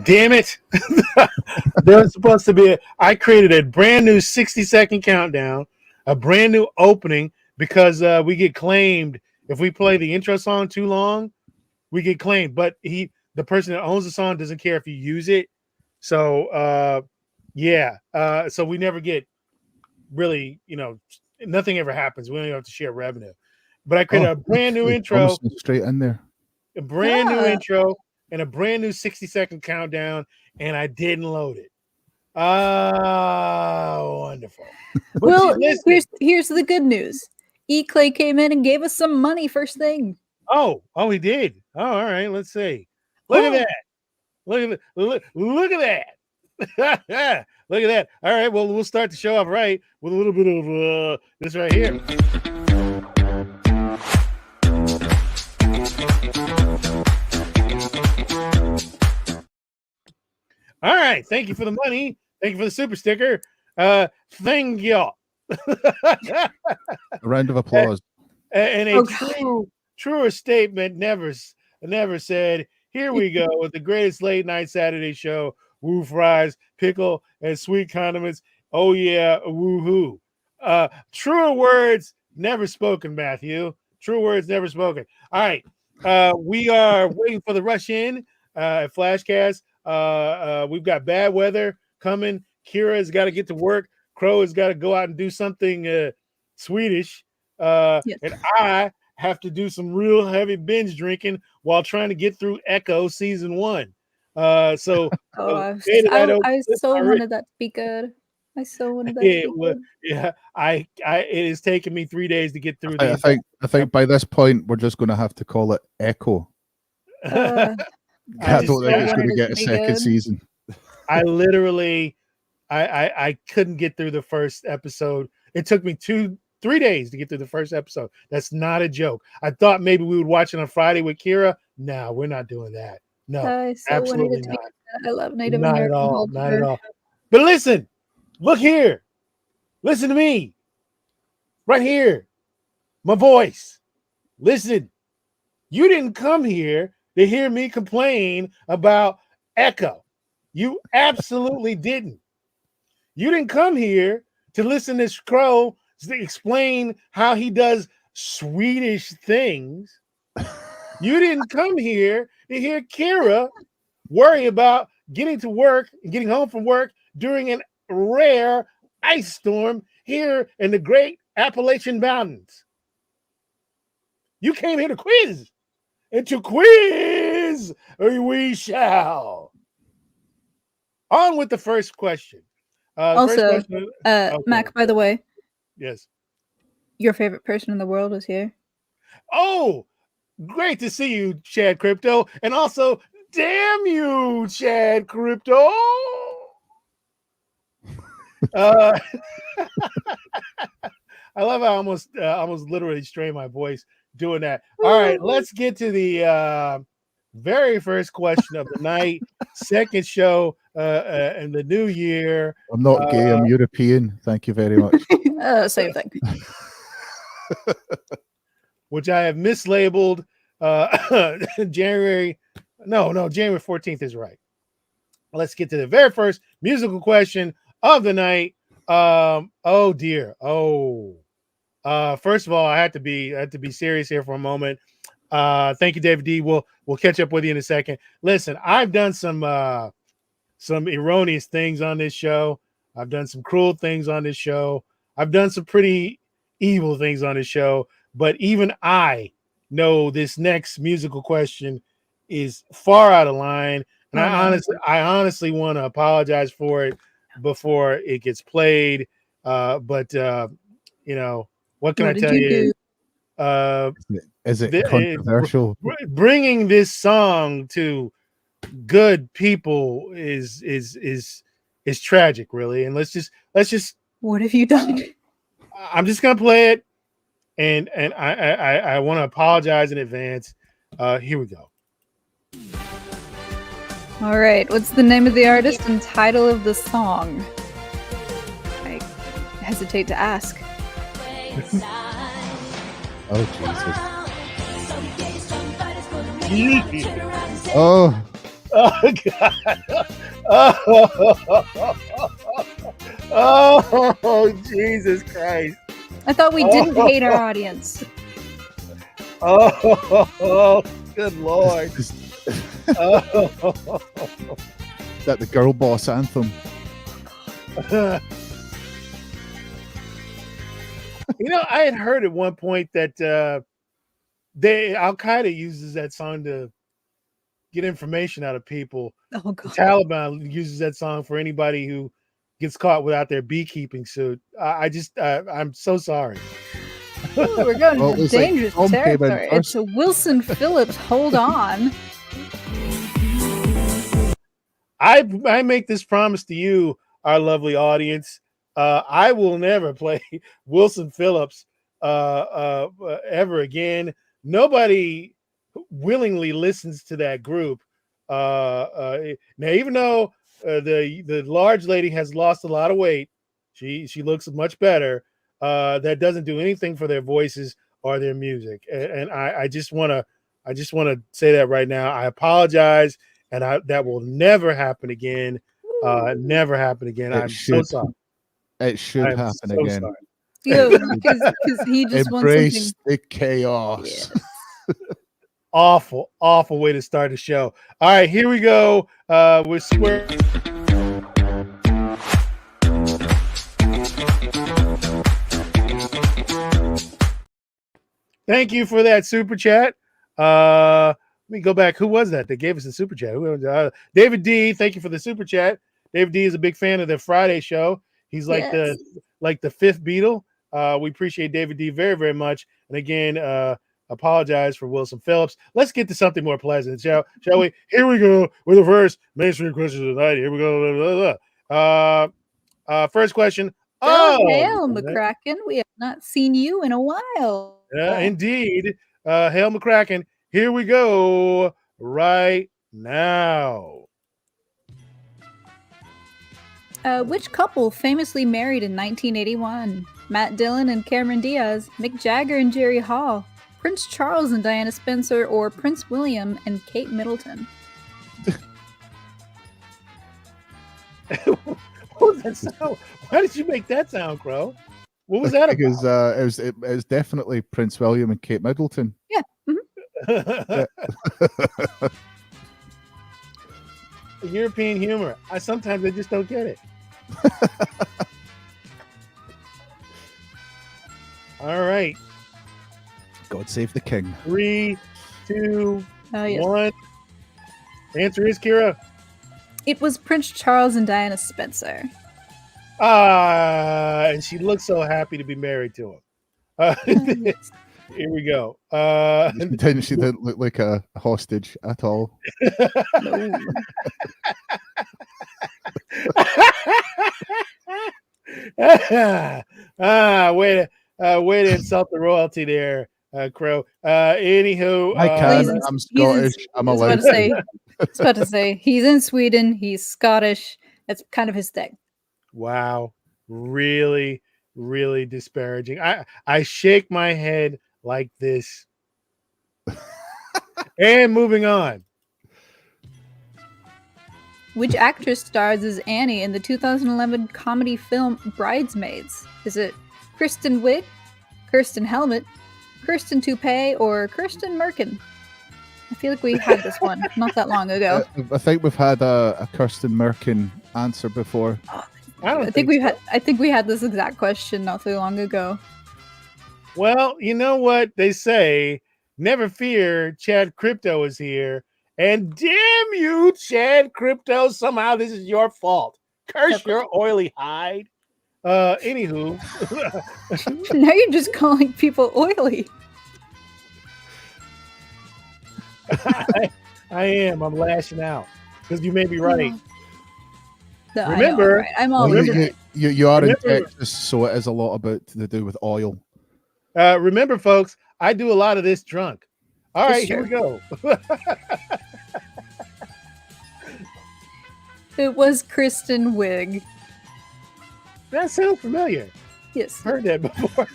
Damn it. There's supposed to be I created a brand new 60-second countdown, a brand new opening because we get claimed if we play the intro song too long, we get claimed. But the person that owns the song doesn't care if you use it. So so we never get really, nothing ever happens. We don't even have to share revenue. But I created a brand new intro, straight in there, a brand new intro, and a brand new 60-second countdown, and I didn't load it. Oh, wonderful. But well, here's the good news. E-Clay came in and gave us some money first thing. Oh, he did. Oh, all right. Let's see. Look at that. Look at that. Look at that. All right. Well, we'll start the show off right with a little bit of this right here. All right. Thank you for the money. Thank you for the super sticker. Thank y'all. A round of applause. And a truer statement never said, here we go with the greatest late night Saturday show. Woo fries, pickle, and sweet condiments. Oh yeah, woohoo. Truer words never spoken, Matthew. True words never spoken. All right. We are waiting for the rush in at Flashcast. We've got bad weather coming. Kira's got to get to work. Crow has got to go out and do something Swedish. Yes. And I have to do some real heavy binge drinking while trying to get through Echo season 1. I so wanted that to be good. I so wanted that to be good. Yeah, it has taken me 3 days to get through. I think by this point we're just going to have to call it Echo. I don't think it's going to get a second season. I literally, I couldn't get through the first episode. It took me 3 days to get through the first episode. That's not a joke. I thought maybe we would watch it on Friday with Kira. No, we're not doing that. No, absolutely not. I love Native not American at all. culture. Not at all. But listen, look here. Listen to me. Right here. My voice. Listen. You didn't come here to hear me complain about Echo. You absolutely didn't. You didn't come here to listen to Crow explain how he does Swedish things. You didn't come here to hear Kira worry about getting to work and getting home from work during a rare ice storm here in the great Appalachian Mountains. You came here to quiz. And to quiz we shall. On with the first question. Mac, by the way. Yes. Your favorite person in the world is here. Oh, great to see you, Chad Crypto. And also, damn you, Chad Crypto. I love how I almost literally strained my voice doing that. All right, let's get to the very first question of the night. Second show in the new year. I'm not gay, I'm European. Thank you very much. Same thing. Which I have mislabeled January 14th is right. Let's get to the very first musical question of the night. Oh dear. First of all, I had to be serious here for a moment. Thank you, David D. We'll catch up with you in a second. Listen, I've done some erroneous things on this show. I've done some cruel things on this show. I've done some pretty evil things on this show. But even I know this next musical question is far out of line, and I honestly want to apologize for it before it gets played. But what can I tell you? Is it controversial? Bringing this song to good people is tragic, really. And let's just. What have you done? I'm just gonna play it, and I want to apologize in advance. Here we go. All right, what's the name of the artist and title of the song? I hesitate to ask. Oh, Jesus. Oh. Oh God! Oh, Jesus Christ! I thought we didn't hate our audience. Oh, good Lord! Oh. That the girl boss anthem. I had heard at one point that Al Qaeda uses that song to get information out of people. Oh The God. Taliban uses that song for anybody who gets caught without their beekeeping suit. I'm so sorry. Ooh, we're going Well, into it's like dangerous Tom came in territory. It's a Wilson Phillips. Hold on. I make this promise to you, our lovely audience. I will never play Wilson Phillips ever again. Nobody willingly listens to that group. Now, even though the large lady has lost a lot of weight, she looks much better. That doesn't do anything for their voices or their music. And I just want to say that right now. I apologize, and that will never happen again. Never happen again. I'm so sorry. It should I'm happen so again. sorry. Yeah, because he just wants Embrace something. the chaos. Yeah. Awful way to start the show. All right, here we go. We're square. Thank you for that super chat. Let me go back. Who was that gave us a super chat? David D. Thank you for the super chat. David D. is a big fan of the Friday show. He's like Yes. the fifth Beatle. We appreciate David D. very, very much. And again, apologize for Wilson Phillips. Let's get to something more pleasant, shall we? Here we go with the first mainstream question of the night. Here we go. First question. Oh, hail, McCracken. We have not seen you in a while. Indeed. Hail McCracken. Here we go right now. Which couple famously married in 1981? Matt Dillon and Cameron Diaz, Mick Jagger and Jerry Hall, Prince Charles and Diana Spencer, or Prince William and Kate Middleton? What was that sound? Why did you make that sound, Crow? What was that Because about? it was definitely Prince William and Kate Middleton. Yeah. Yeah. European humor. Sometimes I just don't get it. All right. God save the king. 3, 2, Yes. 1. Answer is Kira. It was Prince Charles and Diana Spencer. And she looks so happy to be married to him. Here we go. She didn't look like a hostage at all. No. Way to insult the royalty there, Crow. Anywho, I can. He's- I'm Scottish. I'm I was allowed. about to say he's in Sweden. He's Scottish. That's kind of his thing. Wow, really, really disparaging. I shake my head like this. And moving on. Which actress stars as Annie in the 2011 comedy film Bridesmaids? Is it Kristen Wiig, Kirsten Helmet, Kirsten Toupee, or Kirsten Merkin? I feel like we had this one not that long ago. I think we've had a Kirsten Merkin answer before. I think we had this exact question not too long ago. Well, you know what they say. Never fear, Chad Crypto is here. And damn you, Chad Crypto, somehow this is your fault. Curse your oily hide. Anywho. Now you're just calling people oily. I am. I'm lashing out. Because you may be right. No, Remember, I'm all You are in Remember- Texas, so it is a lot about to do with oil. remember, folks, I do a lot of this drunk. All It's right, here we go. It was Kristen Wiig. That sounds familiar. Yes. Heard that before.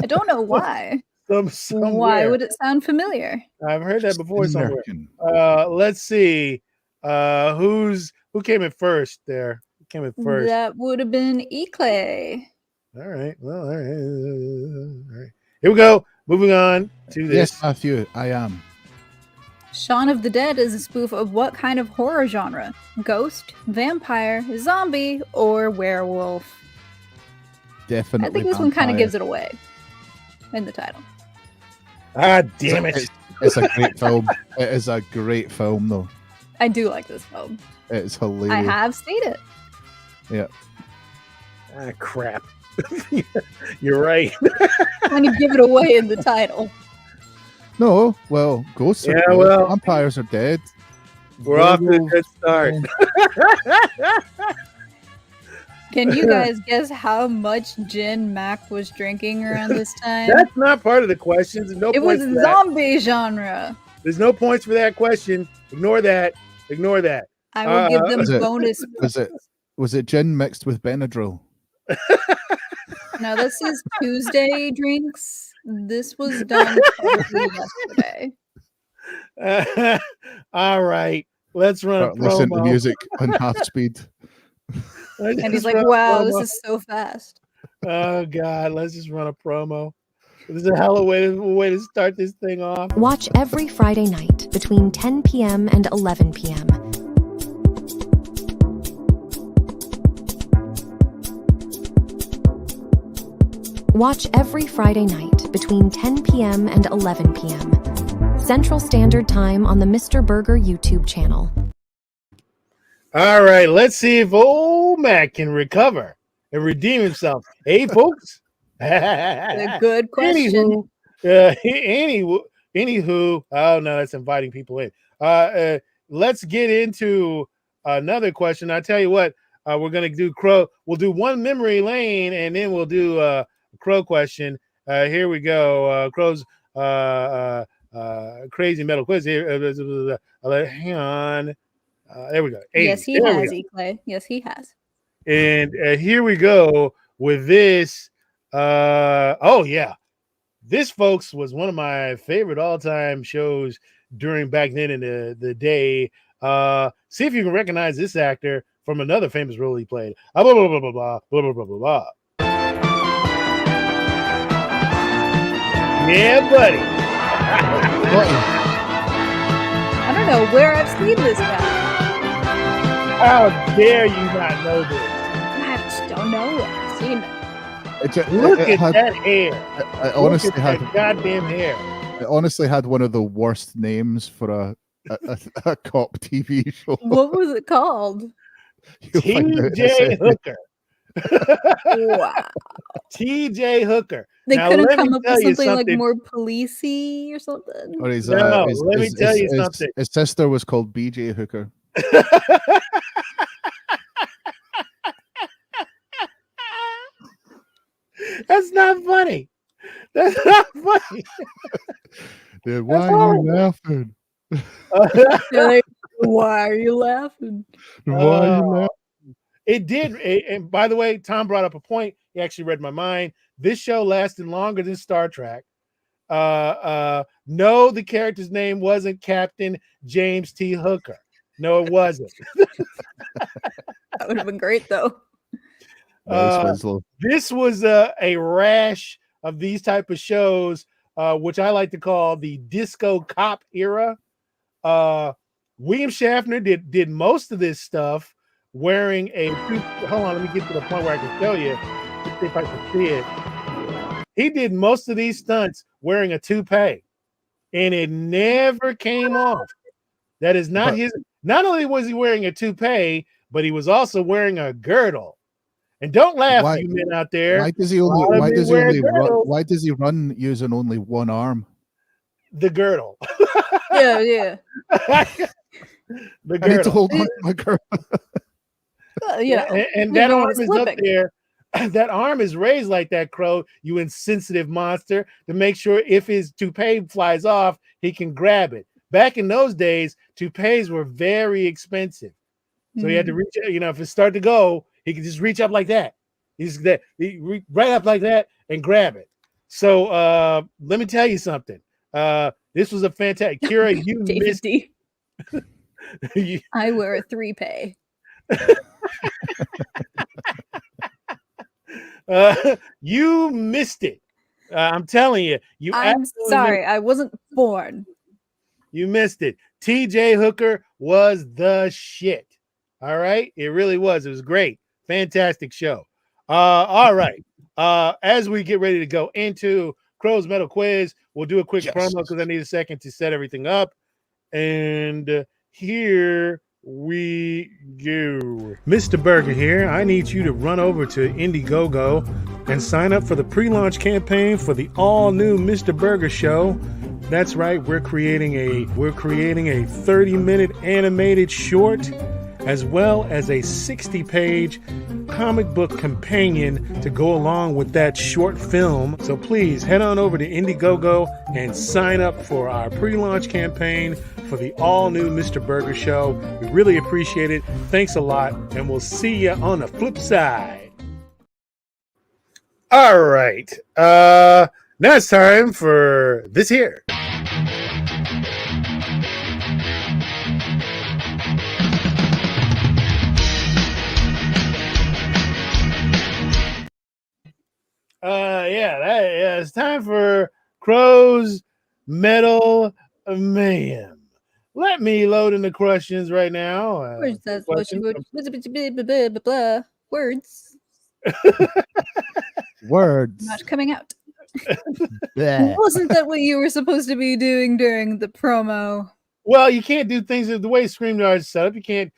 I don't know why. Somewhere. Why would it sound familiar? I've heard that before Kristen somewhere. Merkin. Let's see. Who came in first there? Who came in first? That would have been Eclay. All right. Well, all right. All right. Here we go. Moving on to this. Yes, Matthew, I am. Shaun of the Dead is a spoof of what kind of horror genre? Ghost, vampire, zombie, or werewolf? Definitely. I think this one kind of gives it away in the title. Ah, damn it. It's a great film. It is a great film, though. I do like this film. It's hilarious. I have seen it. Yeah. Ah, crap. You're right. When you give it away in the title. No, well, ghosts are dead. Vampires are dead. We're off to a good start. Can you guys guess how much gin Mac was drinking around this time? That's not part of the question. There's no it was points for zombie genre. There's no points for that question. Ignore that. Ignore that. I will give them bonus. Was it gin mixed with Benadryl? No, this is Tuesday drinks. This was done yesterday. All right. Let's run a promo. Listen to music on half speed. And he's like, wow, this is so fast. Oh, God. Let's just run a promo. This is a hell of a way to start this thing off. Watch every Friday night between 10 p.m. and 11 p.m. Watch every Friday night between 10 p.m. and 11 p.m. Central Standard Time on the Mr.Burger YouTube channel. All right, let's see if old Mac can recover and redeem himself. Hey, folks. A good question. Anywho, oh no, that's inviting people in. Let's get into another question. I tell you what, we're gonna do Crow. We'll do one memory lane, and then we'll do a Crow question. Here we go. Crow's crazy metal quiz. Here, hang on. There we go. 80. Yes, he has, Eclay. Yes, he has. And here we go with this. Oh yeah, this, folks, was one of my favorite all-time shows during back then in the day. See if you can recognize this actor from another famous role he played. Blah blah blah blah blah blah blah blah blah. Yeah, buddy. I don't know where I've seen this guy. How dare you not know this? I just don't know. I've seen it. Look at that hair. I honestly had that goddamn hair. It honestly had one of the worst names for a cop TV show. What was it called? TJ Hooker. Wow. TJ Hooker. They now, couldn't come up with something like more policey or something. Or his, let me tell you something. His sister was called BJ Hooker. That's not funny. That's not funny. Dude, why are you laughing? Like, why are you laughing? Why are you laughing? It did. And by the way, Tom brought up a point. He actually read my mind. This show lasted longer than Star Trek. No, the character's name wasn't Captain James T. Hooker. No, it wasn't. That would have been great, though. This was a rash of these type of shows, which I like to call the disco cop era. William Shatner did most of this stuff wearing a. Hold on, let me get to the point where I can show you. Let's see if I can see it. He did most of these stunts wearing a toupee, and it never came off. That is not his. Not only was he wearing a toupee, but he was also wearing a girdle. And don't laugh, you men out there. Why does he run using only one arm? The girdle. Yeah. The girdle. I need to hold on to my girdle. And that arm is up there. That arm is raised like that, Crow, you insensitive monster, to make sure if his toupee flies off, he can grab it. Back in those days, toupees were very expensive. So he had to reach, if it started to go, he could just reach up like that. Right up like that and grab it. So let me tell you something. This was a fantastic. Kira, you missed. I wear a 3-pay. You missed it. I'm telling you. I'm sorry, I wasn't born. You missed it. TJ Hooker was the shit. All right. It really was. It was great. Fantastic show. All right. As we get ready to go into Crow's Metal Quiz, we'll do a quick promo because I need a second to set everything up. And here we go. Mr. Burger here. I need you to run over to Indiegogo and sign up for the pre-launch campaign for the all-new Mr. Burger show. That's right. We're creating a 30-minute animated short as well as a 60-page comic book companion to go along with that short film. So please head on over to Indiegogo and sign up for our pre-launch campaign for the all-new Mr. Burger show. We really appreciate it. Thanks a lot, and we'll see you on the flip side. All right. Now it's time for this here. It's time for Crow's Metal Mayhem. Let me load in the questions right now. Words. Words. Not coming out. Wasn't that what you were supposed to be doing during the promo? Well, you can't do things the way StreamYard is set up. You can't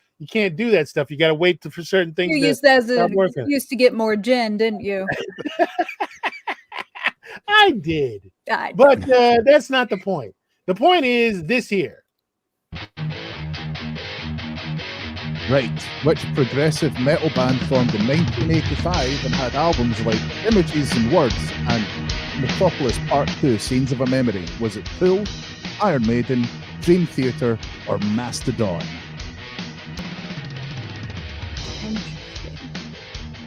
do that stuff. You got to wait for certain things. You used as a used to get more gen, didn't you? I did. But that's not the point. The point is this here. Right. Which progressive metal band formed in 1985 and had albums like Images and Words and Metropolis Part 2, Scenes of a Memory? Was it Tool, Iron Maiden, Dream Theater, or Mastodon?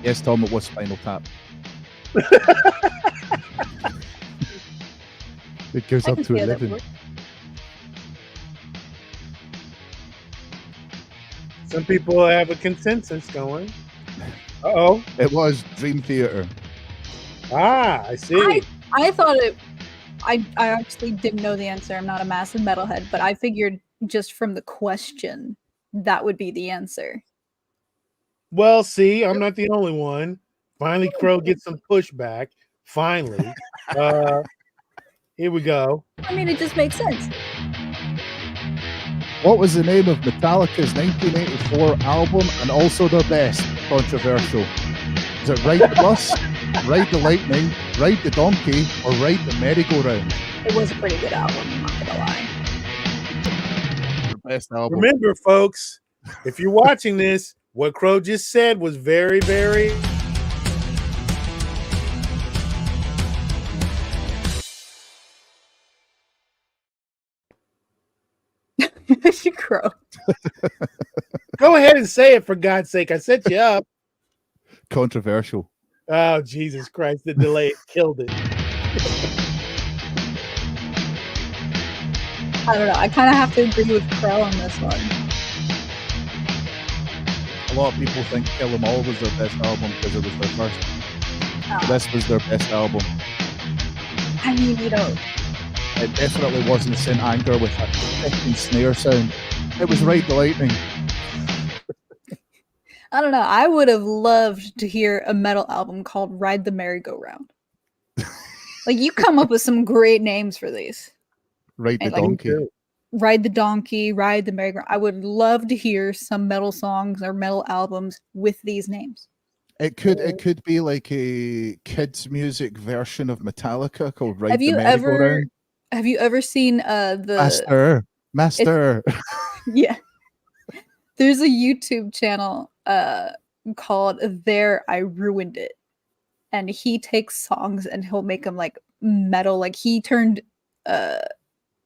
Yes, Tom, it was Spinal Tap. It goes up to 11. Some people have a consensus going. Uh-oh. It was Dream Theater. Ah, I see. I thought it... I actually didn't know the answer. I'm not a massive metalhead, but I figured just from the question, that would be the answer. Well, see, I'm not the only one. Finally, Crow gets some pushback. Finally. Here we go. I mean, it just makes sense. What was the name of Metallica's 1984 album and also their best? Controversial. Is it Ride the Bus, Ride the Lightning, Ride the Donkey, or Ride the Merry-Go-Round? It was a pretty good album, I'm not gonna lie. Their best album. Remember, folks, if you're watching this, what Crow just said was very, very... You Crow. Go ahead and say it, for God's sake. I set you up. Controversial. Oh, Jesus Christ. The delay killed it. I don't know. I kind of have to agree with Crow on this one. A lot of people think Kill 'Em All was their best album because it was their first. But this was their best album. I mean, you know... It definitely wasn't St. Anger with that fucking snare sound. It was Ride the Lightning. I don't know. I would have loved to hear a metal album called Ride the Merry-Go-Round. Like, you come up with some great names for these. Ride the Donkey. Ride the Donkey, Ride the Merry-Go-Round. I would love to hear some metal songs or metal albums with these names. It could be like a kids' music version of Metallica called Ride the Merry-Go-Round. Have you ever seen the Master? Yeah. There's a YouTube channel called There I Ruined It. And he takes songs and he'll make them like metal. Like he turned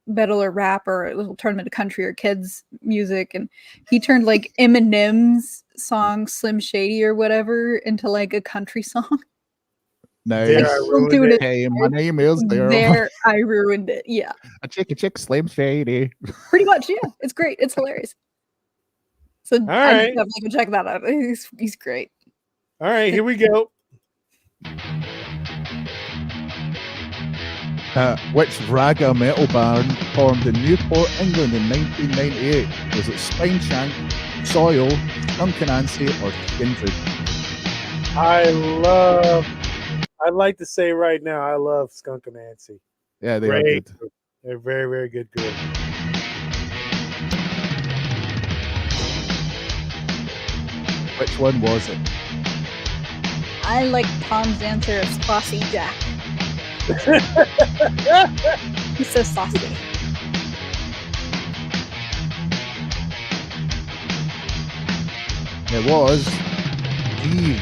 metal or rap, or he'll turn them into country or kids music. And he turned like Eminem's song Slim Shady or whatever into like a country song. No, hey, my name is There I Ruined It. Yeah. A chick, Slim Shady. Pretty much, yeah. It's great. It's hilarious. So right. definitely go check that out. He's great. All right, here we go. Which raga metal band formed in Newport, England in 1998? Was it Spineshank, Soil, Skunk Nancy, or Kindred? I'd like to say right now, I love Skunk and Nancy. Yeah, they are Great good. group. They're very, very good group. Which one was it? I like Tom's answer of Saucy Jack. He's so saucy. It was the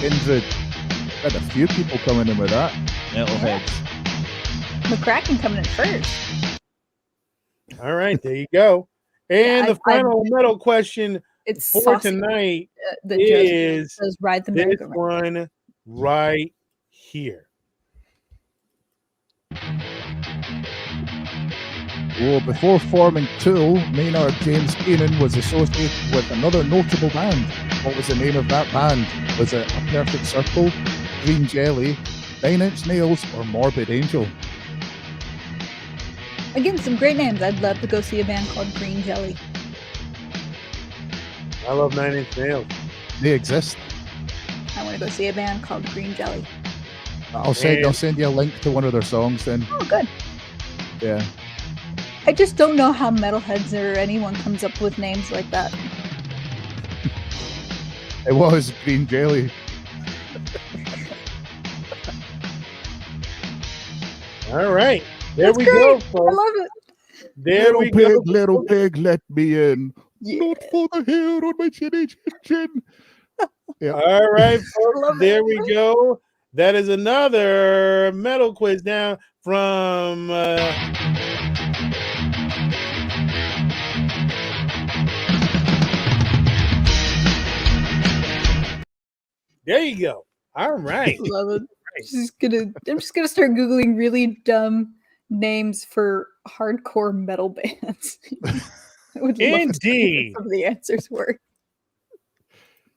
Kindred. Had a few people coming in with that. Metalheads. McCracken coming in first. All right, there you go. And Yeah, the final metal question It's for saucy. tonight The is judge says ride the this merry-go-round. one right here. Oh, before forming Tool, Maynard James Keenan was associated with another notable band. What was the name of that band? Was it A Perfect Circle, Green Jelly, 9 Inch Nails, or Morbid Angel? Again, some great names. I'd love to go see a band called Green Jelly. I love 9 Inch Nails. They exist. I want to go see a band called Green Jelly. I'll send you a link to one of their songs then. Oh, good. Yeah. I just don't know how metalheads or anyone comes up with names like that. It was Green Jelly. All right. There That's we great. go, I folks. love it. There we go. Little pig, let me in. Yeah. Not for the hair on my chinny chin. Yeah. All right, folks. Love it. There we go. That is another metal quiz now from there you go. All right. Love it. I'm just gonna start googling really dumb names for hardcore metal bands. I would love to see Indeed. what some of the answers were.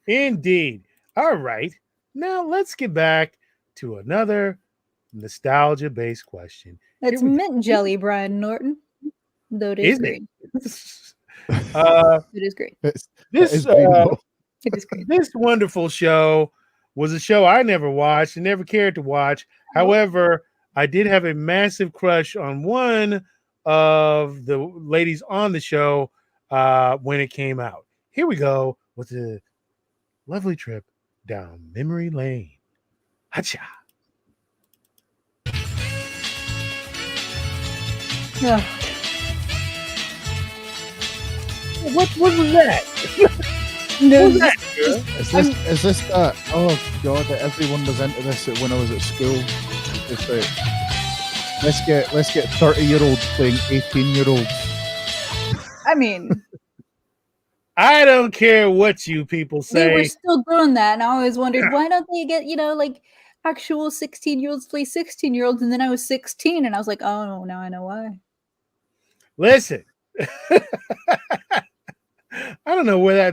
Indeed. All right. Now let's get back to another nostalgia-based question. That's Here we mint jelly, Brian Norton. Though it is Is it? green. It is great. This It is great. this wonderful show was a show I never watched and never cared to watch. However, I did have a massive crush on one of the ladies on the show when it came out. Here we go with a lovely trip down memory lane. Hacha. Ugh. What was that? No, What was that, girl? Is this that? Oh god, that everyone was into this when I was at school. It's like, let's get 30-year-olds playing 18-year-olds. I mean, I don't care what you people they were say. still doing that, and I always wondered why don't they get like actual 16-year-olds play 16-year-olds, and then I was 16, and I was like, oh, now I know why. Listen. I don't know where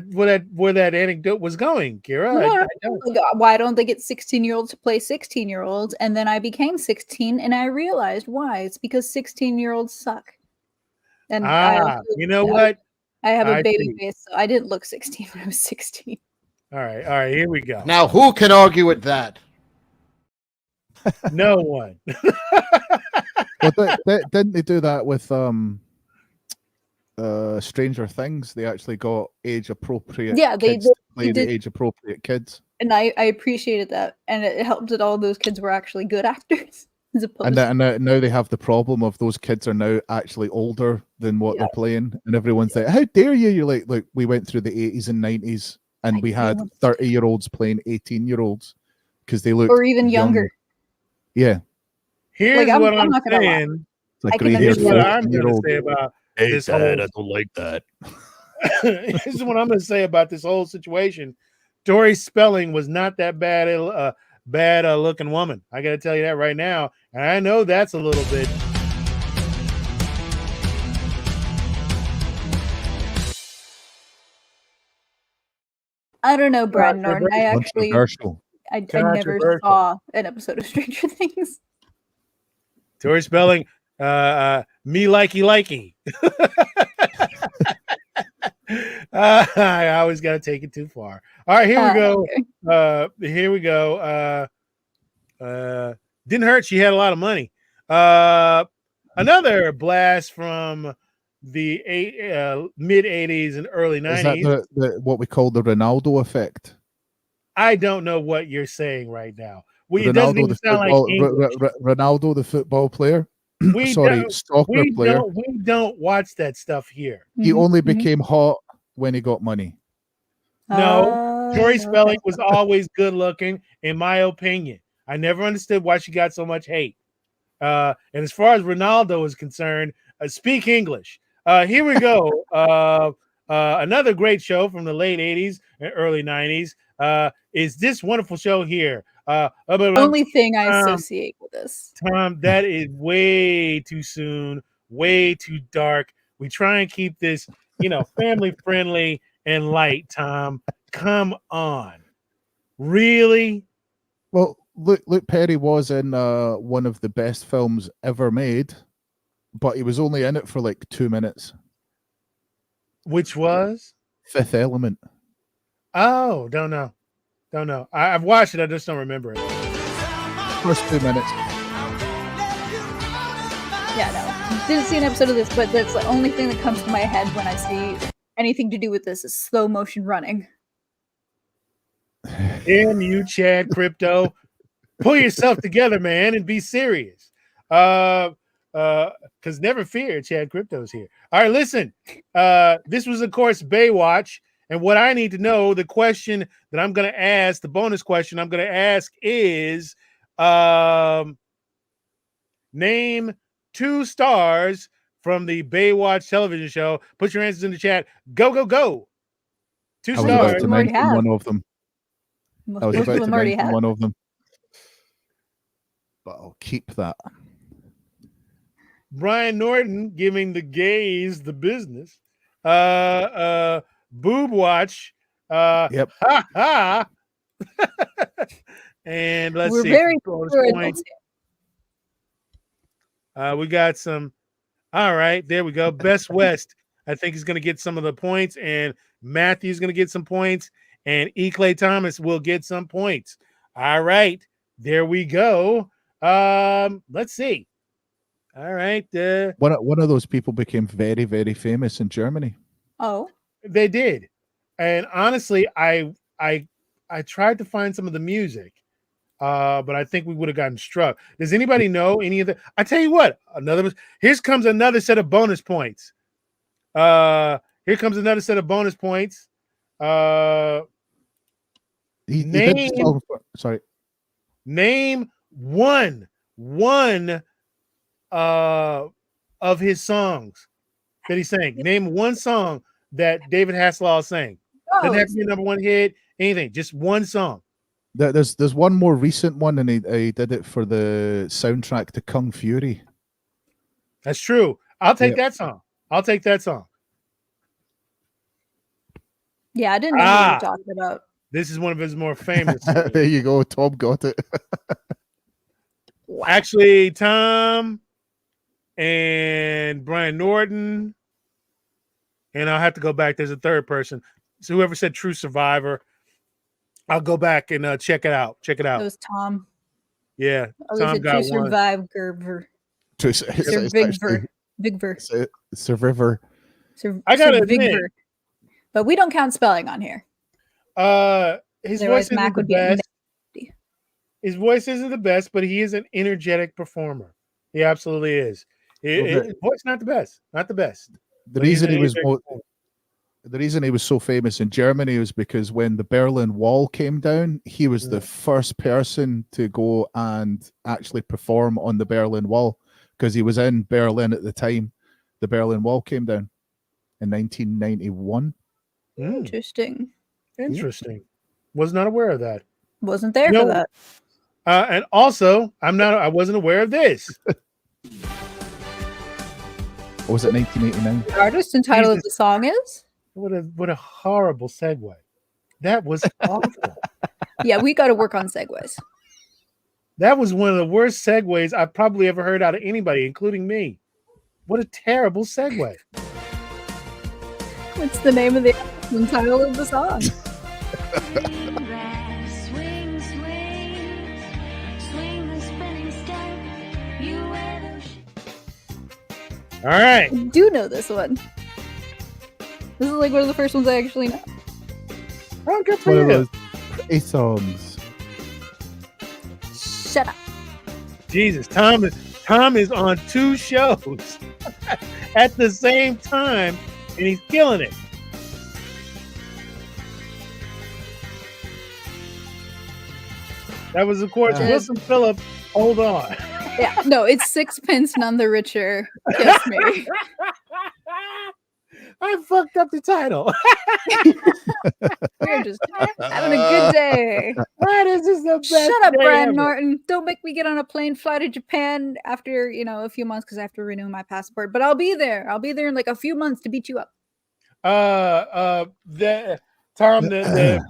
that anecdote was going, Kira. I don't. Like, why don't they get 16-year-olds to play 16-year-olds? And then I became 16, and I realized why. It's because 16-year-olds suck. And You know what? I have a baby see. face, so I didn't look 16 when I was 16. All right, here we go. Now, who can argue with that? No one. Well, didn't they do that with Stranger Things? They actually got age appropriate. Yeah, they kids to play did. the age appropriate kids. And I appreciated that. And it helped that all those kids were actually good actors. As opposed And now they have the problem of those kids are now actually older than what they're playing, and everyone's like, "How dare you?" You're like, "Look, we went through the 80s and 90s, and we had 30-year-olds playing 18-year-olds because they look or even young." younger. Yeah, Here's Like, what I'm I'm not gonna lie. saying. it's like I can gray-haired Here's what I'm going to 14-year-old. say about Hey, this Dad, whole. I don't like that. This is what I'm going to say about this whole situation. Tori Spelling was not that bad looking woman. I got to tell you that right now. And I know that's a little bit. I don't know, Brad Norton. I Controversial. I never saw an episode of Stranger Things. Tori Spelling, me likey. I always got to take it too far. All right, here we go. Okay. Here we go. Didn't hurt. She had a lot of money. Another blast from the mid 80s and early 90s. Is that what we call the Ronaldo effect? I don't know what you're saying right now. It doesn't even sound like English. Ronaldo, the football player. We don't watch that stuff here. He only became hot when he got money. No, Tori Spelling was always good looking, in my opinion. I never understood why she got so much hate. And as far as Ronaldo is concerned, speak English. Here we go. Another great show from the late 80s and early 90s is this wonderful show here. Only thing I associate with this. Tom, that is way too soon, way too dark. We try and keep this, family friendly and light, Tom. Come on. Really? Well, Luke Perry was in one of the best films ever made, but he was only in it for like 2 minutes. Which was? Fifth Element. Oh, don't know. I've watched it. I just don't remember it. First 2 minutes. Yeah, no. Didn't see an episode of this, but that's the only thing that comes to my head when I see anything to do with this is slow motion running. Damn you, Chad Crypto. Pull yourself together, man, and be serious. Because never fear, Chad Crypto's here. All right, listen. This was, of course, Baywatch. And what I need to know, the question that I'm going to ask, the bonus question I'm going to ask is, name 2 stars from the Baywatch television show. Put your answers in the chat. Go. 2 stars. I was about to mention one of them. One of them. But I'll keep that. Brian Norton giving the gays the business. Boob Watch. Yep. And let's see. We're very sure. We got some. All right, there we go. Best West. I think he's going to get some of the points, and Matthew's going to get some points, and E. Clay Thomas will get some points. All right, there we go. Let's see. All right. One of those people became very, very famous in Germany. Oh. They did. And honestly, I tried to find some of the music, but I think we would have gotten struck. Does anybody know any of the? I tell you what, here comes another set of bonus points. Here comes another set of bonus points. Name one of his songs that he sang. Name one song that David Hasselhoff sang. Doesn't have to be a number 1 hit, anything. Just one song. There's one more recent one, and he did it for the soundtrack to Kung Fury. That's true. I'll take that song. Yeah, I didn't know what you were talking about. This is one of his more famous. There you go. Tom got it. Wow. Actually, Tom and Brian Norton. And I'll have to go back. There's a third person. So whoever said True Survivor, I'll go back and check it out. It was Tom. Yeah. Tom got True one. Survivor. Survivor. I gotta admit, but we don't count spelling on here. His voice isn't the best. His voice isn't the best, but he is an energetic performer. He absolutely is. His voice not the best. Not the best. The reason he was so famous in Germany was because when the Berlin Wall came down, he was the first person to go and actually perform on the Berlin Wall, because he was in Berlin at the time the Berlin Wall came down in 1991. Interesting. Was not aware of that. Wasn't there for that. And also, I wasn't aware of this. Or was it 1989? The artist and title of the song is? What a horrible segue. That was awful. Yeah, we got to work on segues. That was one of the worst segues I've probably ever heard out of anybody, including me. What a terrible segue. What's the name of the title of the song? All right. I do know this one. This is like one of the first ones I actually know. Oh, good for One of you. those pretty songs. Shut up. Jesus, Tom is on 2 shows at the same time, and he's killing it. That was, of course, Wilson Phillips. Hold on. Yeah, no, it's Sixpence None the Richer. Kiss Me. I fucked up the title. We're just having a good day. Why is this the best? Shut up, day Brian ever? Norton. Don't make me get on a plane, fly to Japan after, a few months because I have to renew my passport. But I'll be there. I'll be there in like a few months to beat you up. The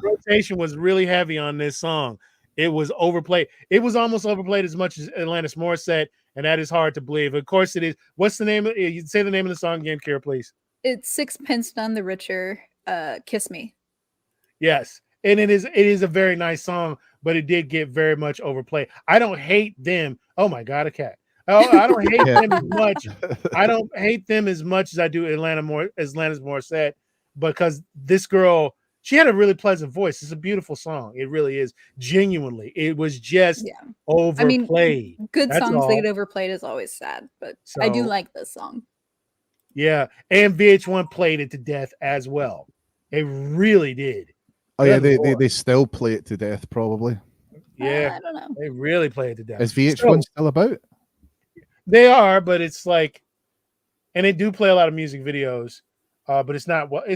rotation was really heavy on this song. It was overplayed. It was almost overplayed as much as Alanis Morissette, and that is hard to believe. Of course it is. What's the name of you say the name of the song again, Kira, please? It's Sixpence None the Richer. Kiss Me. Yes. And it is a very nice song, but it did get very much overplayed. I don't hate them. Oh my God, a cat. Oh, I don't hate them as much. I don't hate them as much as I do Alanis Morissette, because this girl, she had a really pleasant voice. It's a beautiful song. It really is. Genuinely. It was just overplayed. Good That's songs all. that get overplayed is always sad, but I do So- like this song. Yeah. And VH1 played it to death as well. It really did. Oh yeah, Good they Lord. still play it to death, probably. Yeah. I don't know. They really play it to death. Is VH1 still about? They are, but it's like, and they do play a lot of music videos, but it's not what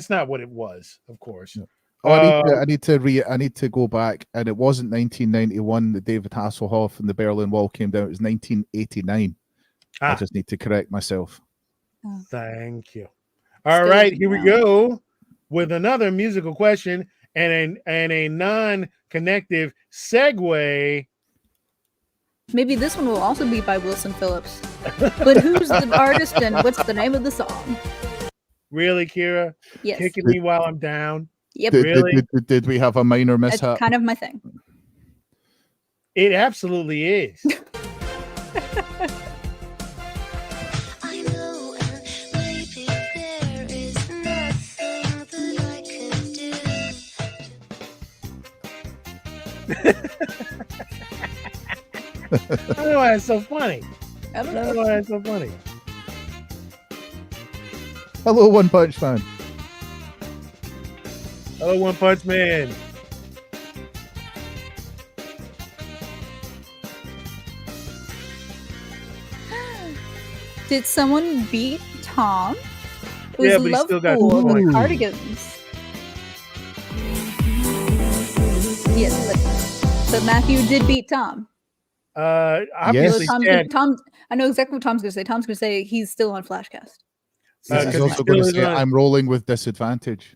it was, of course. Oh, I need to go back, and it wasn't 1991 that David Hasselhoff and the Berlin Wall came down. It was 1989. I just need to correct myself. Thank you. All right, here we go with another musical question and a non-connective segue. Maybe this one will also be by Wilson Phillips. But who's the artist and what's the name of the song? Really, Kira? Yes. Kicking me while I'm down? Yep. Really? Did we have a minor That's mishap? kind of my thing. It absolutely is. I know, baby, there is nothing that I could do. I don't know why it's so funny. I don't I don't know why it's so funny. Hello, One Punch Man. Hello, One Punch Man. Did someone beat Tom? It Yeah, was but he Love still got Fool the of the point. Cardigans. Yes, but Matthew did beat Tom. Obviously, I know exactly what Tom's going to say. Tom's going to say he's still on Flashcast. He's 'cause also he going to still say, is on- I'm rolling with disadvantage.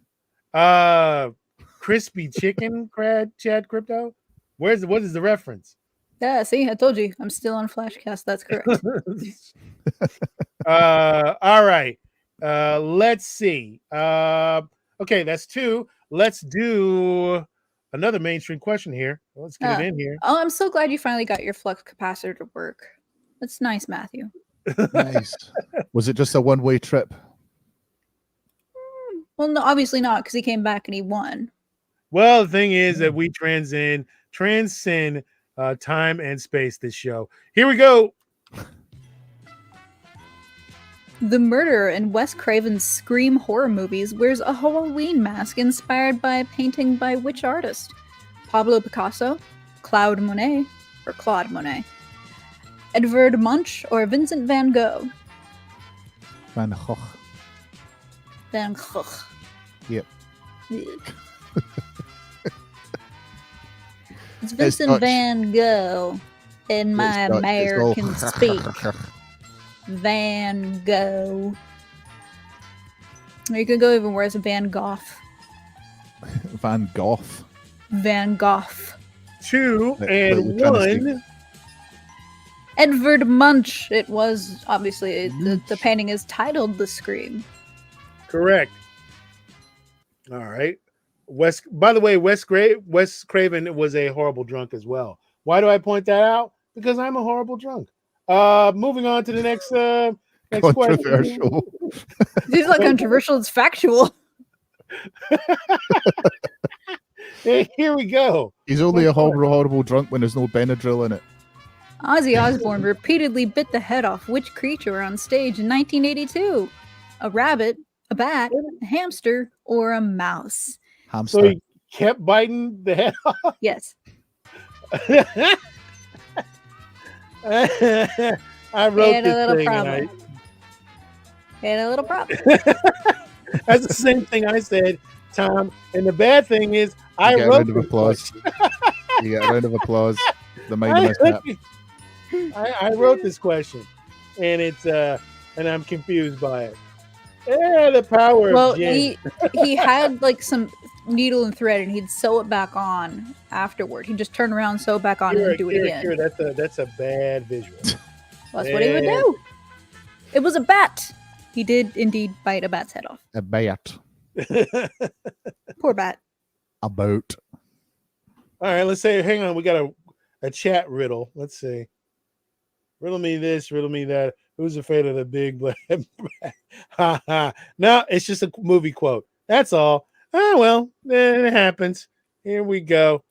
crispy chicken, Chad Crypto. What is the reference? Yeah, see, I told you. I'm still on Flashcast. That's correct. All right. Let's see. Okay, that's 2. Let's do another mainstream question here. Let's get it in here. Oh, I'm so glad you finally got your flux capacitor to work. That's nice, Matthew. Nice. Was it just a one-way trip? Well, no, obviously not, because he came back and he won. Well, the thing is that we transcend time and space this show. Here we go. The murderer in Wes Craven's Scream horror movies wears a Halloween mask inspired by a painting by which artist? Pablo Picasso, Claude Monet, or Claude Monet? Edvard Munch or Vincent van Gogh? Van Gogh. Van Gogh. Yep. It's Vincent Dutch. van Gogh in my It's Dutch. American It's all- speak. Van Gogh. Or you could go even worse, Van Gogh. Van Gogh. Van Gogh. 2 Like and you're trying to 1. Edvard Munch. It was obviously the painting is titled "The Scream." Correct. All right. By the way, Wes Craven was a horrible drunk as well. Why do I point that out? Because I'm a horrible drunk. Moving on to the next question. Controversial. It's not controversial. It's factual. Here we go. He's only a horrible drunk when there's no Benadryl in it. Ozzy Osbourne repeatedly bit the head off which creature on stage in 1982? A rabbit, a bat, a hamster, or a mouse? Hamster. So he kept biting the head off. Yes. I wrote Had a this little thing. problem. Had a little problem. That's the same thing I said, Tom. And the bad thing is, I You get a wrote round of this applause. You get a round of applause. The mind of my step. I wrote this question, and it's and I'm confused by it. Yeah, the power Well, of gin. he had like some needle and thread, and he'd sew it back on afterward. He'd just turn around, sew it back on, and then do it again. That's a bad visual. That's what he would do. It was a bat. He did indeed bite a bat's head off. A bat. Poor bat. A boat. All right, let's say. Hang on, we got a chat riddle. Let's see. Riddle me this, riddle me that. Who's afraid of the big black rat? Ha ha. No, it's just a movie quote. That's all. Oh well, it happens. Here we go.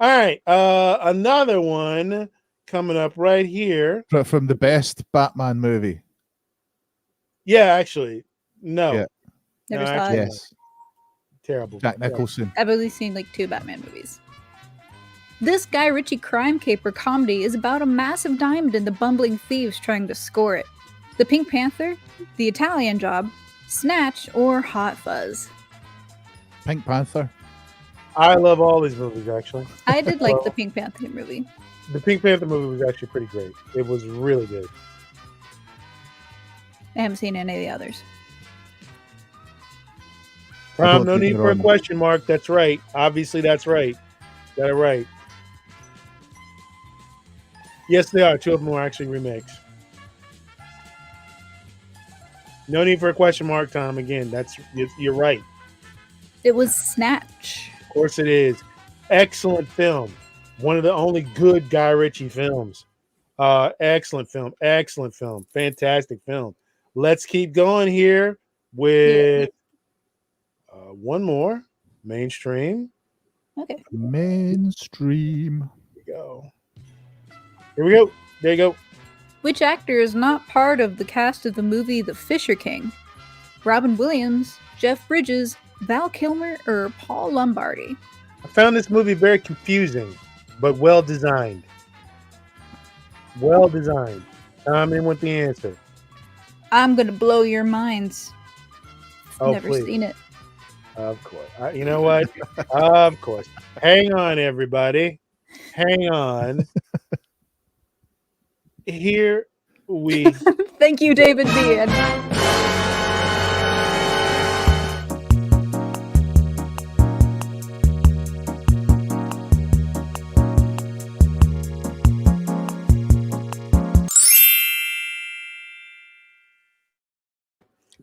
All right, another one coming up right here. From the best Batman movie. Yeah, actually, no. Yeah. Never No, saw actually, it. Yes. Terrible. Jack Nicholson. I've only seen like 2 Batman movies. This Guy Ritchie crime caper comedy is about a massive diamond and the bumbling thieves trying to score it. The Pink Panther, The Italian Job, Snatch, or Hot Fuzz? Pink Panther. I love all these movies, actually. I did like Well- the Pink Panther movie. The Pink Panther movie was actually pretty great. It was really good. I haven't seen any of the others. I Tom, don't no think need they're for a on. question mark. That's right. Obviously, that's right. Got it right. Yes, they are. 2 of them were actually remakes. No need for a question mark, Tom. Again, you're right. It was Snatch. Of course it is. Excellent film. One of the only good Guy Ritchie films. Excellent film. Excellent film. Fantastic film. Let's keep going here with one more. Mainstream. Okay. Mainstream. Here we go. Here we go. There you go. Which actor is not part of the cast of the movie The Fisher King? Robin Williams, Jeff Bridges, Val Kilmer, or Paul Lombardi? I found this movie very confusing, but well designed. Well designed. I'm in with the answer. I'm gonna blow your minds. Oh, Never please. seen it. Of course. You know what? Of course. Hang on, everybody. Hang on. Here we Thank you, David Dean.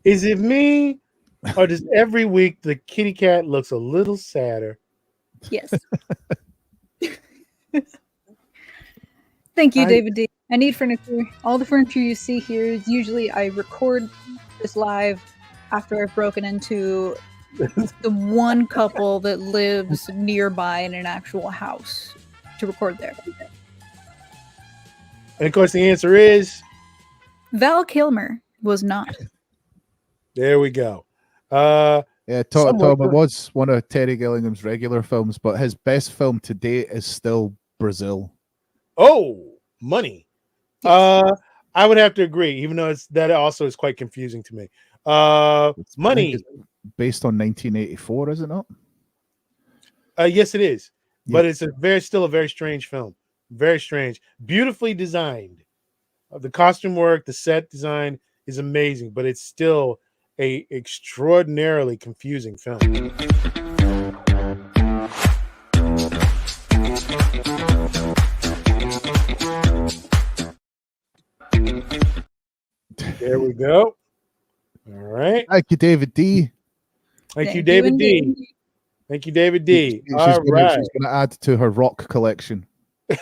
Is it me, or does every week the kitty cat looks a little sadder? Yes. Thank you, David D. I need furniture. All the furniture you see here is usually I record this live after I've broken into the one couple that lives nearby in an actual house to record there. And of course, the answer is Val Kilmer was not. there we go. Yeah, Tom, Somewhat- it was one of Terry Gillingham's regular films, but his best film to date is still Brazil. Oh, money. I would have to agree, even though that also is quite confusing to me. I think Money. it's based on 1984, is it not? Yes, it is, Yeah. but it's still a very strange film. Very strange, beautifully designed. The costume work, the set design is amazing, but it's still a extraordinarily confusing film. There we go. All right. Thank you, David D. Thank you, Thank David D. indeed. Thank you, David D. She's All right. gonna add to her rock collection. You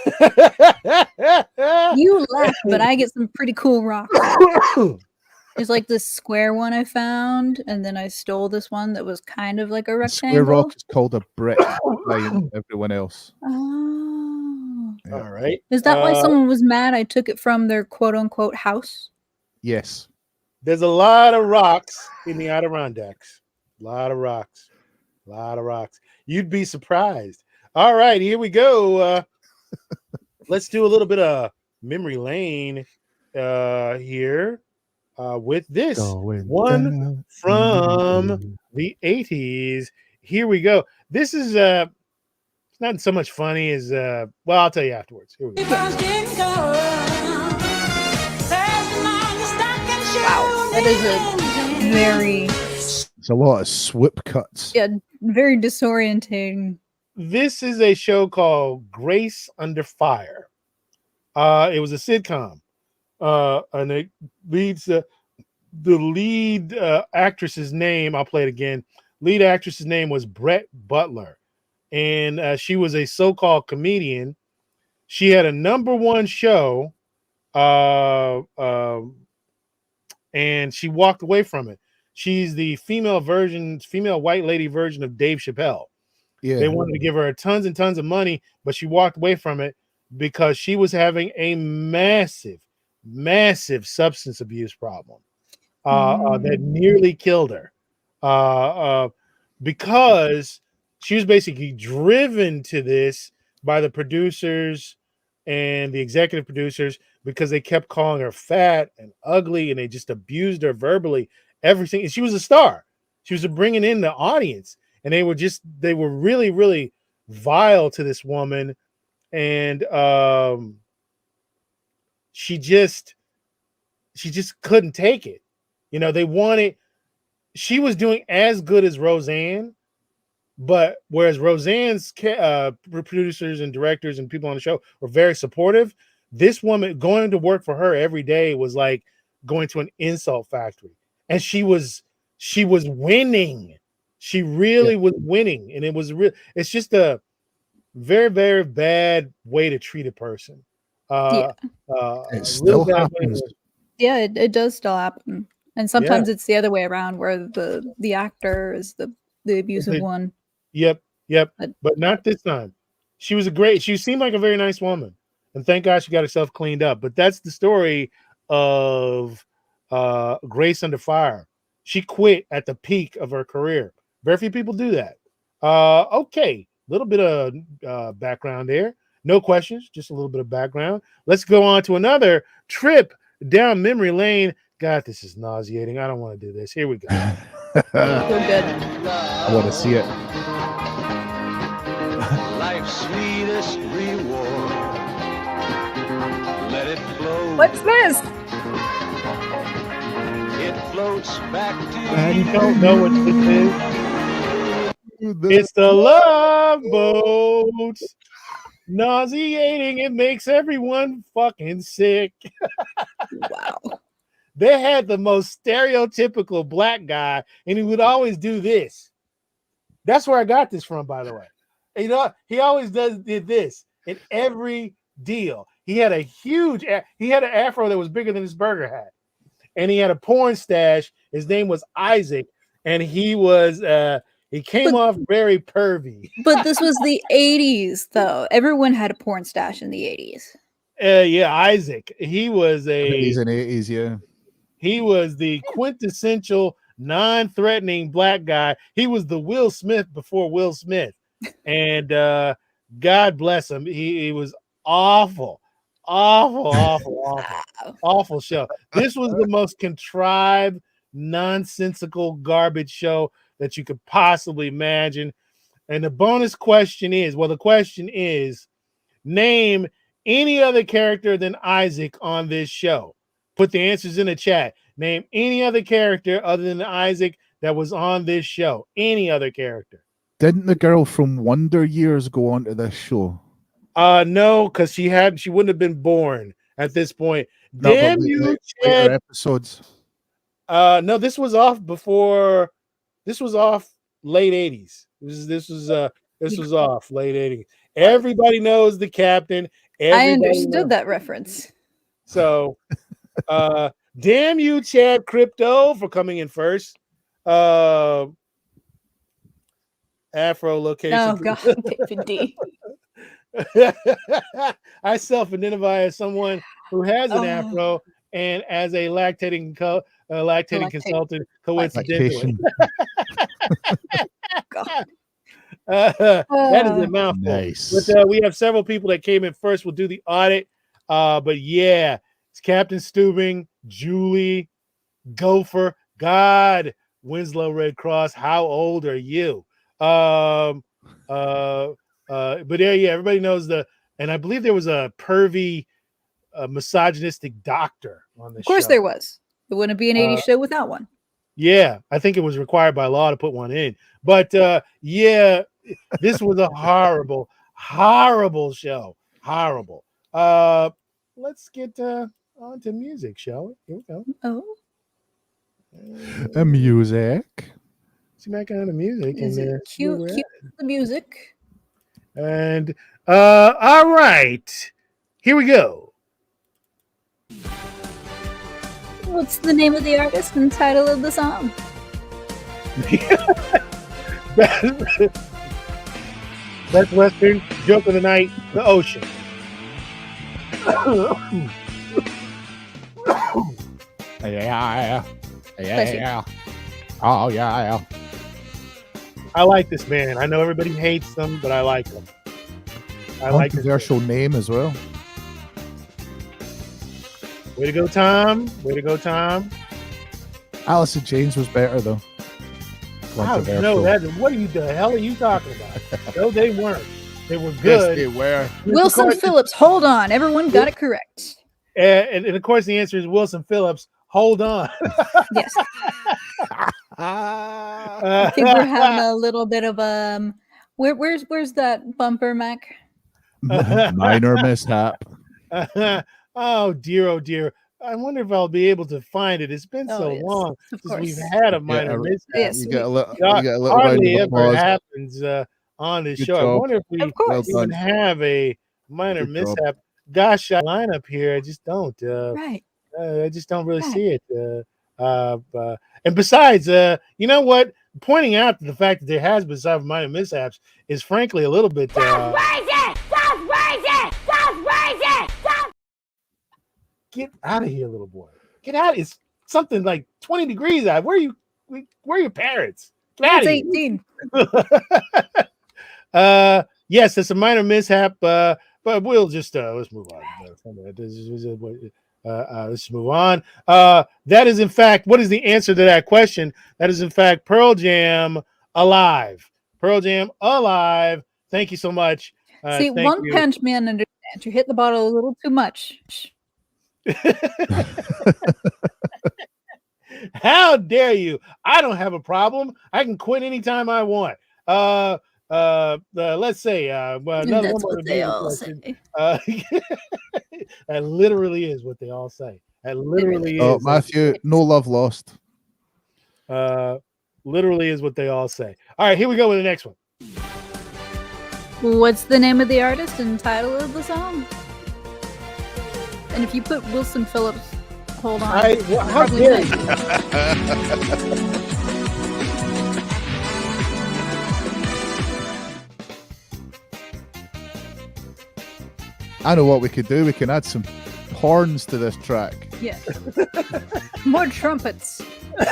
laugh, but I get some pretty cool rocks. There's like this square one I found, and then I stole this one that was kind of like a The square rectangle. rock is called a brick by everyone else. Oh. Yeah. All right. Is that why someone was mad I took it from their quote unquote house? Yes. There's a lot of rocks in the Adirondacks. A lot of rocks. A lot of rocks. You'd be surprised. All right, here we go. Let's do a little bit of memory lane here with this one from the 80s. Here we go. This is it's not so much funny as well, I'll tell you afterwards. Here we go. Wow, that is a very It's a lot of swoop cuts. very disorientating. This is a show called Grace Under Fire. It was a sitcom, and it leads the lead actress's name. I'll play it again. Lead actress's name was Brett Butler, and she was a so-called comedian. She had a #1 show, and she walked away from it. She's the female white lady version of Dave Chappelle. Yeah. They wanted to give her tons and tons of money, but she walked away from it because she was having a massive substance abuse problem that nearly killed her because she was basically driven to this by the producers and the executive producers because they kept calling her fat and ugly, and they just abused her verbally. Everything. And she was a star. She was bringing in the audience. And they were really, really vile to this woman. And she just couldn't take it. You know, she was doing as good as Roseanne, but whereas Roseanne's producers and directors and people on the show were very supportive, this woman going to work for her every day was like going to an insult factory. And she was winning. She really was winning, and it's just a very, very bad way to treat a person. It still happens. Yeah, it does still happen, and sometimes it's the other way around, where the actor is the abusive one. Yep, but not this time. She seemed like a very nice woman, and thank God she got herself cleaned up. But that's the story of Grace Under Fire. She quit at the peak of her career. Very few people do that. Okay, a little bit of background there. No questions, just a little bit of background. Let's go on to another trip down memory lane. God, this is nauseating. I don't want to do this. Here we go. Feel good. I want to see it. Life's sweetest reward. Let it flow. What's this? It floats back to And you you. don't know what this is. It's the Love Boat. Nauseating. It makes everyone fucking sick. Wow. They had the most stereotypical black guy, and he would always do this. That's where I got this from, by the way. And, you know, he always did this in every deal. He had an afro that was bigger than his burger hat, and he had a porn stash. His name was Isaac, and he came off very pervy. But this was the 80s, though. Everyone had a porn stash in the 80s. Yeah, Isaac. He was 70s and 80s, yeah. He was the quintessential non-threatening black guy. He was the Will Smith before Will Smith. And God bless him. He was awful show. This was the most contrived, nonsensical garbage show that you could possibly imagine. And the bonus question is, name any other character than Isaac on this show. Put the answers in the chat. Name any other character other than Isaac that was on this show. Any other character. Didn't the girl from Wonder Years go on to this show? No, because she wouldn't have been born at this point. No, but Damn later you, Chad. episodes. No, this was off before. This was off late 80s. This was off late 80s. Everybody knows the captain. I Everybody understood knows. that reference. So, damn you, Chad Crypto, for coming in first. Afro location. Oh God, David D. I self-identify as someone who has an Oh. afro and as a lactating consultant, coincidentally. God. That is a mouthful. Nice. But we have several people that came in first. We'll do the audit. But yeah, it's Captain Stubing, Julie, Gopher, God, Winslow Red Cross. How old are you? But yeah, everybody knows and I believe there was a pervy, misogynistic doctor on the show. Of course there was. It wouldn't be an 80s show without one. Yeah, I think it was required by law to put one in. But yeah, this was a horrible, horrible show. Horrible. Let's get on to music, shall we? Here we go. Oh. Music. See my kind of music Is in it there. cute the music? And all right, here we go. What's the name of the artist and title of the song? Best Western joke of the night: the ocean. Yeah. Bless you. Yeah. Oh, yeah. I like this man. I know everybody hates him, but I like him. I like his Controversial name as well. way to go, Tom. Way to go, Tom. Alice in Chains was better though. Wow, no, what the hell are you talking about? No, they weren't. They were Yes, good. they were. Wilson Phillips. Hold on. Everyone got it correct. And of course, the answer is Wilson Phillips. Hold on. Yes. I think we're having a little bit of where's that bumper, Mac? Minor mishap. Oh dear. I wonder if I'll be able to find it. It's been so yes, long of since we've course. had a minor mishap. Yes, You get a little round Hardly of ever applause. happens on this Good show. I job. wonder if we Of course. Well even done. have a minor Good job. mishap. Gosh, I line up here. I just don't. Right. I just don't really Right. see it. And besides, you know what? Pointing out the fact that there has been some minor mishaps is frankly a little bit. Get out of here, little boy. Get out. It's something like 20 degrees out. Where are your parents? Get out It's of here. 18. Yes, it's a minor mishap, but we'll just let's move on. Let's move on. That is in fact, what is the answer to that question? That is in fact Pearl Jam Alive. Pearl Jam Alive. Thank you so much. See, thank One you. Punch Man understands. You hit the bottle a little too much. How dare you? I don't have a problem. I can quit anytime I want. Let's say another That's one more what they all question. say. That literally is what they all say. That literally Oh, is. Matthew, no love lost. Literally is what they all say. All right, here we go with the next one. What's the name of the artist and title of the song? And if you put Wilson Phillips, hold on. How probably dare say- you? I know what we could do. We can add some horns to this track. Yes. More trumpets.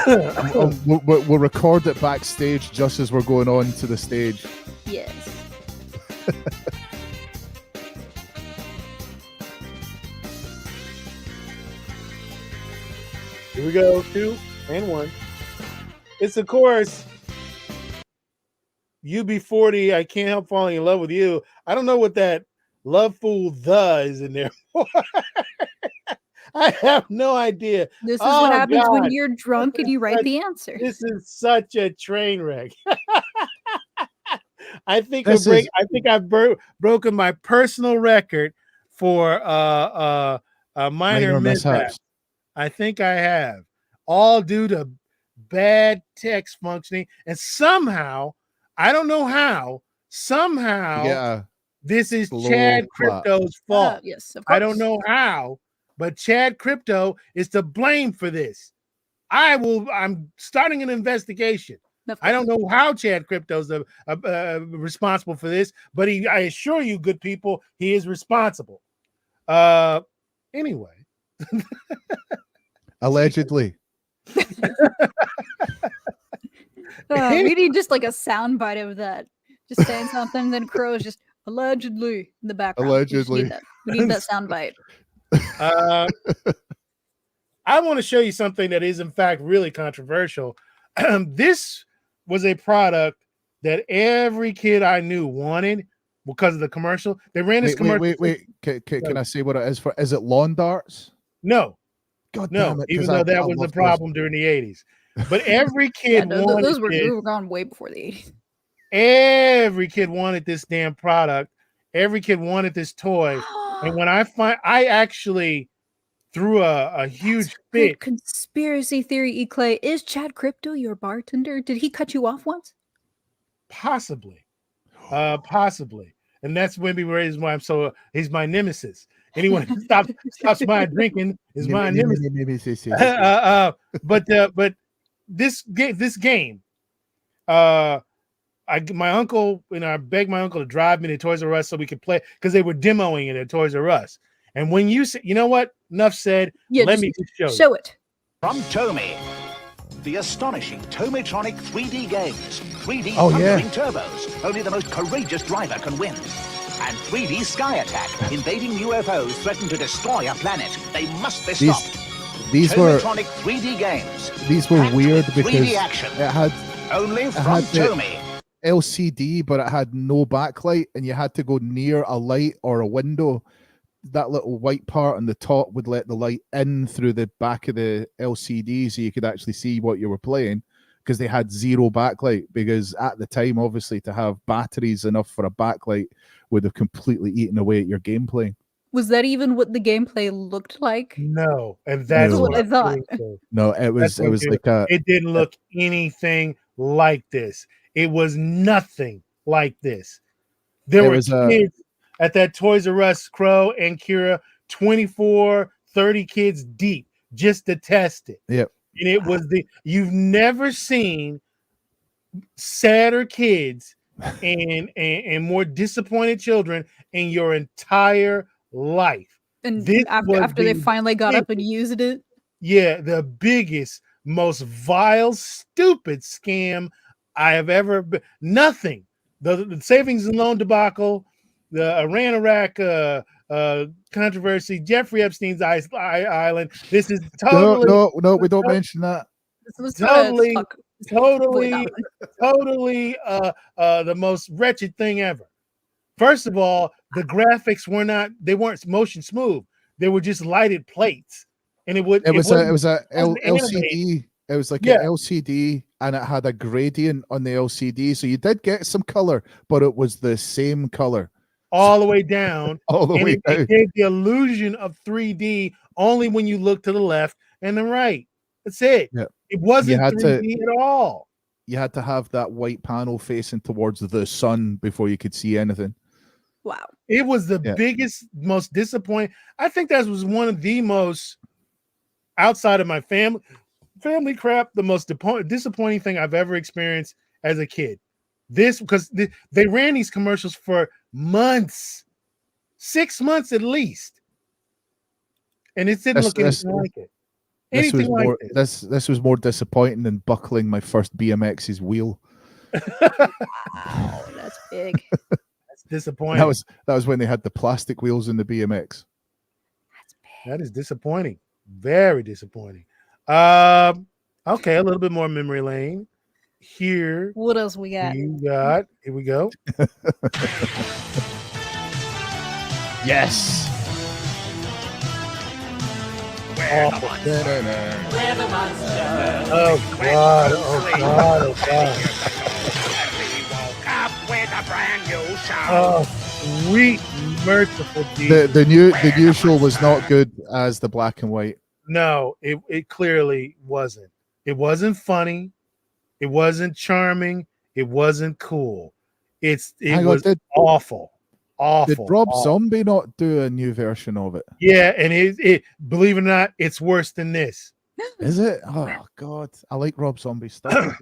We'll record it backstage just as we're going on to the stage. Yes. Here we go. 2 and 1. It's of course UB40. I can't help falling in love with you. I don't know what that love fool the is in there for. I have no idea. This is Oh, what happens God. when you're drunk and you write the answer. This is such a train wreck. I think This I think I've broken my personal record for minor mishap. I think I have. All due to bad text functioning. And somehow, I don't know how, this is slow Chad clap. Crypto's fault. Yes, of course. I don't know how, but Chad Crypto is to blame for this. I'm starting an investigation. Of I don't course. know how Chad Crypto's responsible for this, but I assure you, good people, he is responsible. Anyway. Allegedly. We need just like a sound bite of that. Just saying something, then Crow's just allegedly in the background. Allegedly. We need that sound bite. I want to show you something that is, in fact, really controversial. This was a product that every kid I knew wanted because of the commercial. They ran this commercial. Wait. Can I say what it is for? Is it lawn darts? No. God No, damn it. even though that was a problem during the 80s. But every kid wanted those were this. we were gone way before the 80s. Every kid wanted this damn product. Every kid wanted this toy. And when I actually threw a huge fit. Conspiracy theory, Eclay. Is Chad Crypto your bartender? Did he cut you off once? Possibly. And that's maybe where he's my nemesis. Anyone who stops my drinking is my nemesis. But this game, my uncle, I begged my uncle to drive me to Toys R Us so we could play because they were demoing it at Toys R Us. And when you said, you know what? Enough said. Yeah, let me just show it. From Tomy, the astonishing Tomitronic 3D games. 3D Oh, thundering turbos. Only the most courageous driver can win. And 3D Sky Attack. Invading UFOs threaten to destroy a planet. They must be stopped. These were Tomitronic 3D games. These were weird because 3D action. it had Only from Tomy. LCD, but it had no backlight, and you had to go near a light or a window. That little white part on the top would let the light in through the back of the LCD so you could actually see what you were playing, because they had zero backlight, because at the time, obviously, to have batteries enough for a backlight would have completely eaten away at your gameplay. Was that even what the gameplay looked like? No, and that's what I thought. No, it was like it didn't look anything like this. It was nothing like this. There were kids at that Toys R Us, Crow and Kira, 24, 30 kids deep just to test it. Yep. And it was you've never seen sadder kids and more disappointed children in your entire life. And after they finally got up and used it. Yeah, the biggest, most vile, stupid scam I have ever been. Nothing. The savings and loan debacle, the Iran-Iraq controversy, Jeffrey Epstein's island. This is totally no. We don't mention that. This was totally the most wretched thing ever. First of all, the graphics weren't motion smooth. They were just lighted plates, and it was a LCD. It was like an LCD, and it had a gradient on the LCD, so you did get some color, but it was the same color all the way down. All the way down. It gave the illusion of 3D only when you look to the left and the right. That's it. Yeah. It wasn't 3D at all. You had to have that white panel facing towards the sun before you could see anything. Wow. It was the biggest, most disappointing. I think that was one of the most, outside of my family crap, the most disappointing thing I've ever experienced as a kid. This, because they ran these commercials for months, 6 months at least, and it didn't look anything like it. This was more disappointing than buckling my first BMX's wheel. Wow, that's big. That's disappointing. That was when they had the plastic wheels in the BMX. That's big. That is disappointing. Very disappointing. Okay, a little bit more memory lane. Here. What else we got? Here we go. Yes. Oh God! Oh, sweet merciful, The new show was not good as the black and white. No, it clearly wasn't. It wasn't funny. It wasn't charming. It wasn't cool. It Hang on, was awful. Did Awful. Rob awful. Zombie not do a new version of it? Yeah, and it believe it or not, it's worse than this. Is it? Oh God, I like Rob Zombie stuff.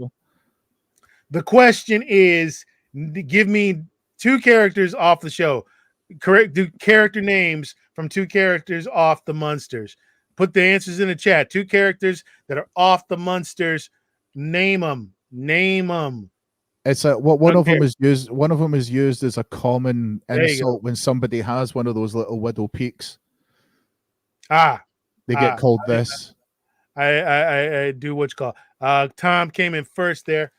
The question is, give me two characters off the show. Correct. Do character names from two characters off the Munsters. Put the answers in the chat. Two characters that are off the Munsters. Name them. Name them. It's a what one of Okay. them is used. One of them is used as a common There you insult when somebody has one of those little widow peaks. They get called this. I do what's called. Tom came in first there.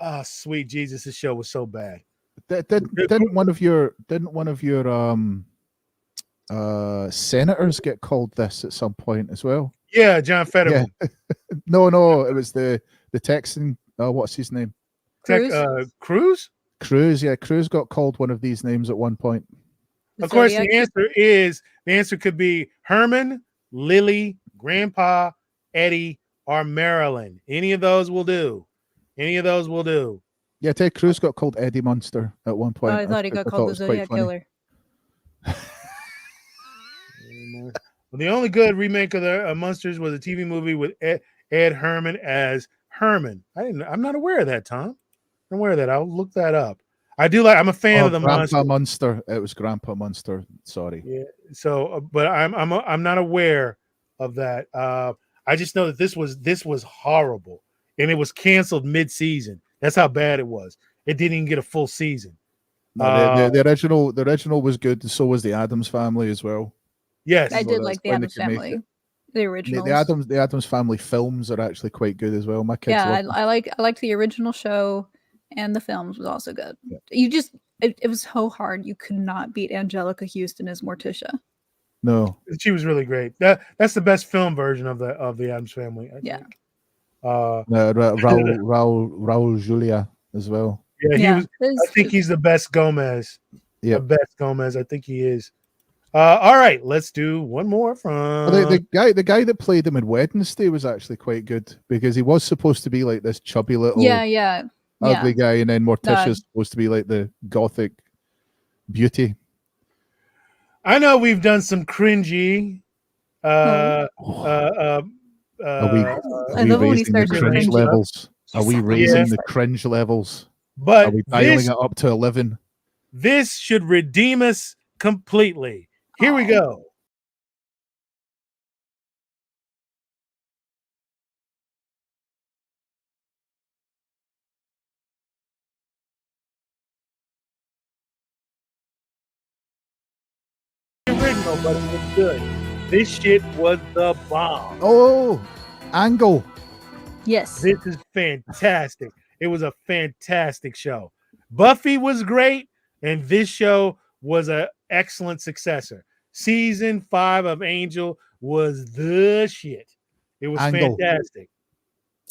Oh, sweet Jesus, this show was so bad. Didn't one of your senators get called this at some point as well? Yeah, John Fetterman. Yeah. No, it was the Texan. What's his name? Cruz? Cruz? Yeah, Cruz got called one of these names at one point. Of course, the answer could be Herman, Lily, Grandpa, Eddie, or Marilyn. Any of those will do. Any of those will do. Yeah, Ted Cruz got called Eddie Munster at one point. I thought he got called the Zodiac Killer. Well, the only good remake of the Munsters was a TV movie with Ed Herman as Herman. I'm not aware of that, Tom. I'm aware of that. I'll look that up. I'm a fan of the Grandpa Munster. It was Grandpa Munster. Sorry. Yeah. So, but I'm not aware of that. I just know that this was horrible, and it was canceled mid-season. That's how bad it was. It didn't even get a full season. No, the original was good. So was the Addams Family as well. Yes, I did like the Addams Family. The original. The Addams Family films are actually quite good as well. My kids. Yeah, I liked the original show, and the films was also good. Yeah. It was so hard. You could not beat Angelica Houston as Morticia. No, she was really great. That's the best film version of the Addams Family. I think. Raul Julia as well. Yeah, I think he's the best Gomez. Yeah, the best Gomez. I think he is. All right, let's do one more from the guy that played him in Wednesday was actually quite good because he was supposed to be like this chubby little ugly guy, and then Morticia's supposed to be like the gothic beauty. I know we've done some cringy. Are we raising the cringe levels? Are we raising the cringe levels? But are we dialing it up to 11? This should redeem us completely. Here we go. Original, but it was good. This shit was the bomb. Oh, Angle. Yes. This is fantastic. It was a fantastic show. Buffy was great, and this show was an excellent successor. Season 5 of Angel was the shit. It was fantastic.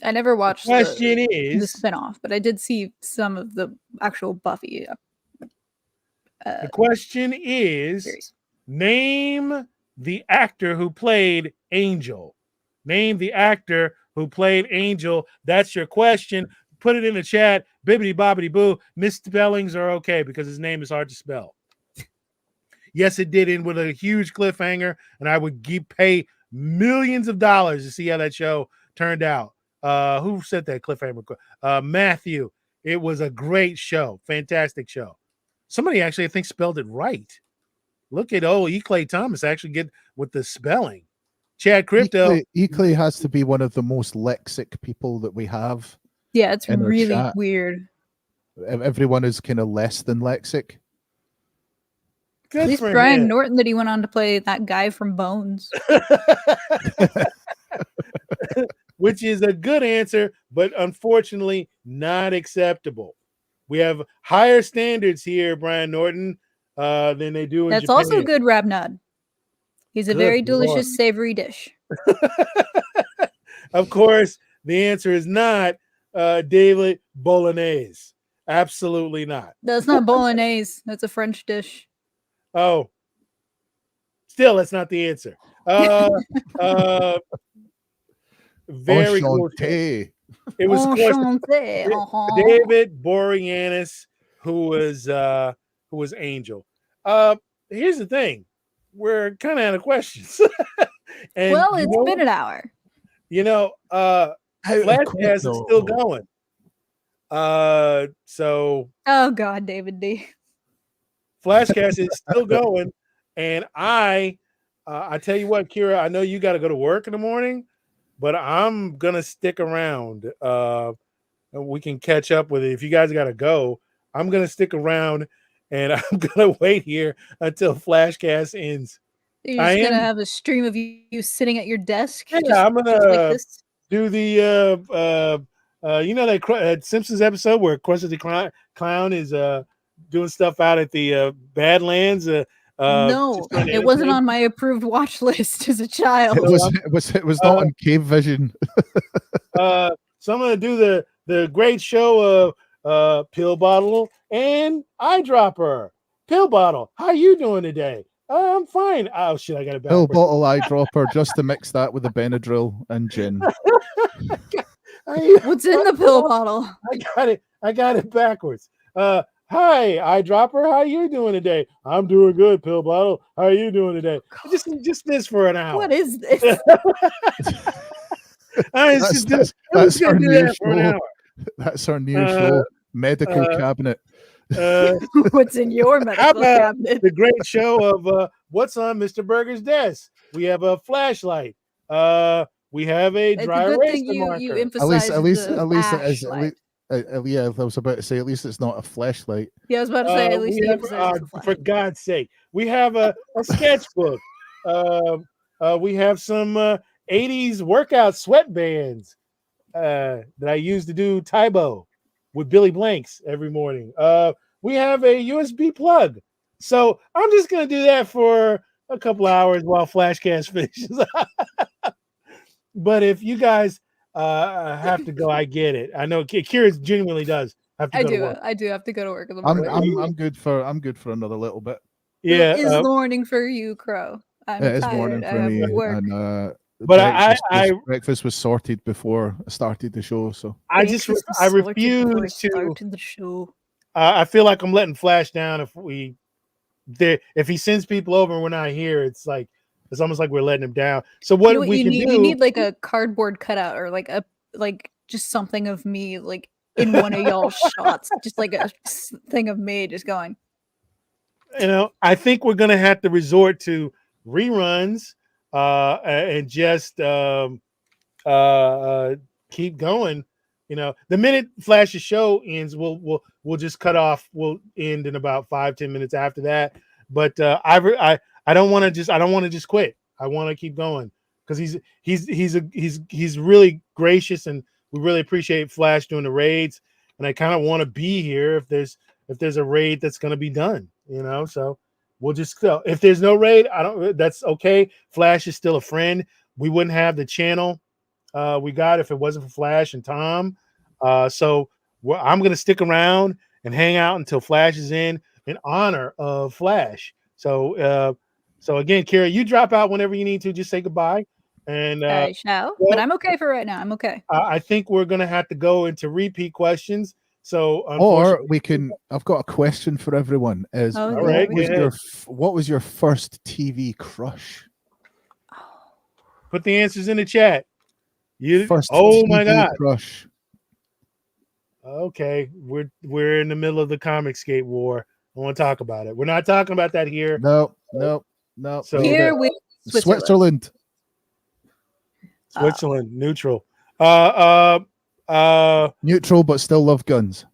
I never watched the spinoff, but I did see some of the actual Buffy. The question is, name the actor who played Angel. Name the actor who played Angel. That's your question. Put it in the chat. Bibbidi bobbidi boo. Misspellings are okay because his name is hard to spell. Yes, it did end with a huge cliffhanger, and I would pay millions of dollars to see how that show turned out. Who said that cliffhanger? Matthew. It was a great show. Fantastic show. Somebody actually, I think, spelled it right. Look at E. Clay Thomas actually get with the spelling. Chad Crypto. E. Clay has to be one of the most lexic people that we have. Yeah, it's really weird. Everyone is kind of less than lexic. Good At least Brian Norton that he went on to play that guy from Bones. Which is a good answer, but unfortunately not acceptable. We have higher standards here, Brian Norton, than they do in That's Japan. also good, Rabnod. He's a very delicious, savory dish. Of course, the answer is not David Bolognese. Absolutely not. That's not Bolognese. That's a French dish. Oh, Still, that's not the answer. Uh, very cool show. Enchanté. It was, of course, Enchanté. David Boreanaz, who was Angel. Here's the thing. We're kind of out of questions. And Well, you it's know, been an hour. Out of Flashcast course, is still no. going. So Oh God, David D. Flashcast is still going, and I tell you what, Kira, I know you got to go to work in the morning, but I'm gonna stick around. We can catch up with it. If you guys got to go, I'm gonna stick around, and I'm gonna wait here until Flashcast ends. You're I just gonna am. have a stream of you sitting at your desk. Yeah, just, I'm just like gonna this. do the that Simpsons episode where Krusty the Clown is doing stuff out at the Badlands. No, just trying to it wasn't entertain on my approved watch list as a child. It was not on Cave Vision. So I'm gonna do the great show of Pill Bottle and Eyedropper. Pill Bottle, how you doing today? I'm fine. Oh shit, I got it Pill backwards. bottle eyedropper, just to mix that with the Benadryl and gin. What's in the pill bottle? I got it backwards. Hi, Eyedropper, how you doing today? I'm doing good, Pill Bottle. How are you doing today? Just this for an hour. What is this? That's our new show. That's our new show. Medical cabinet. What's in your How medical about cabinet? the great show of what's on Mr. Burger's desk? We have a flashlight. We have a It's a dry good erase thing you marker. emphasize At least the it is. flashlight. Yeah, I was about to say, at least it's not a flashlight. Yeah, I was about to say at least we you have, emphasize the for flashlight. God's sake, we have a sketchbook. We have some 80s workout sweatbands that I use to do Taibo with Billy Blanks every morning. We have a USB plug. So I'm just going to do that for a couple hours while Flashcast finishes. But if you guys have to go, I get it. I know Kira genuinely does have to go to work. I do have to go to work in the morning. I'm good for another little bit. Yeah, It is morning for you, Crow. I'm It is tired. morning I for have me, to work. and but breakfast was sorted before I started the show. So I Breakfast was I sorted before I refuse to. started the show. I feel like I'm letting Flash down if he sends people over and we're not here. It's almost like we're letting him down. So what You know what we you can need? do? You need like a cardboard cutout or like just something of me like in one of y'all's shots, just like a thing of me just going. I think we're gonna have to resort to reruns and just keep going. The minute Flash's show ends, we'll just cut off. We'll end in about 5-10 minutes after that. But I don't want to just quit. I want to keep going because he's really gracious, and we really appreciate Flash doing the raids. And I kind of want to be here if there's a raid that's going to be done. So we'll just go. If there's no raid, that's okay. Flash is still a friend. We wouldn't have the channel we got if it wasn't for Flash and Tom. So I'm going to stick around and hang out until Flash is in honor of Flash. So again, Kira, you drop out whenever you need to. Just say goodbye. And I shall, but I'm okay for right now. I'm okay. I think we're going to have to go into repeat questions. So, or we can. I've got a question for everyone. What was your first TV crush? Put the answers in the chat. First oh TV my God, crush. Okay, we're in the middle of the Comicsgate war. I want to talk about it. We're not talking about that here. No. So here we Switzerland, neutral. Neutral, but still love guns.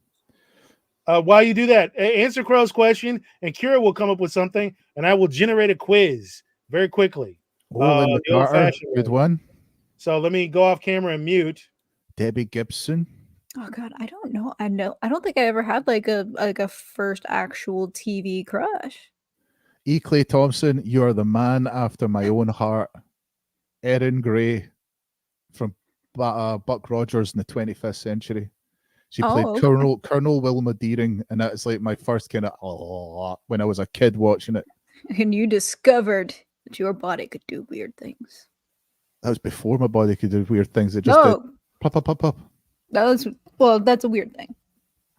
While you do that, answer Crow's question, and Kira will come up with something, and I will generate a quiz very quickly. Linda Carter, good one. So let me go off camera and mute. Debbie Gibson. Oh God, I don't know. I don't think I ever had like a first actual TV crush. E. Clay Thompson, you are the man after my own heart. Erin Gray from Buck Rogers in the 25th century. She played Colonel Wilma Deering, and that's like my first kind of when I was a kid watching it. And you discovered But your body could do weird things. That was before my body could do weird things. It just did No, pop, pop, pop, pop. that's a weird thing.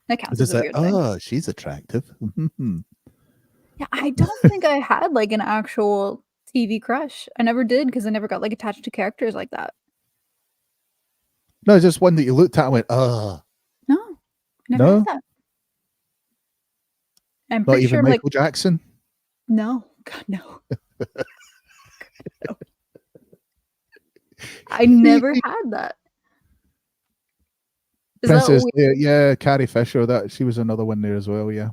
That counts It's as a like, weird thing. oh, she's attractive. Yeah, I don't think I had like an actual TV crush. I never did because I never got like attached to characters like that. No, just one that you looked at and went, oh, No, I never No? had that. I'm not pretty even sure, Michael Jackson. no, God, no. No. I never had that. Is that Princess, weird? yeah, Carrie Fisher. That she was another one there as well. Yeah,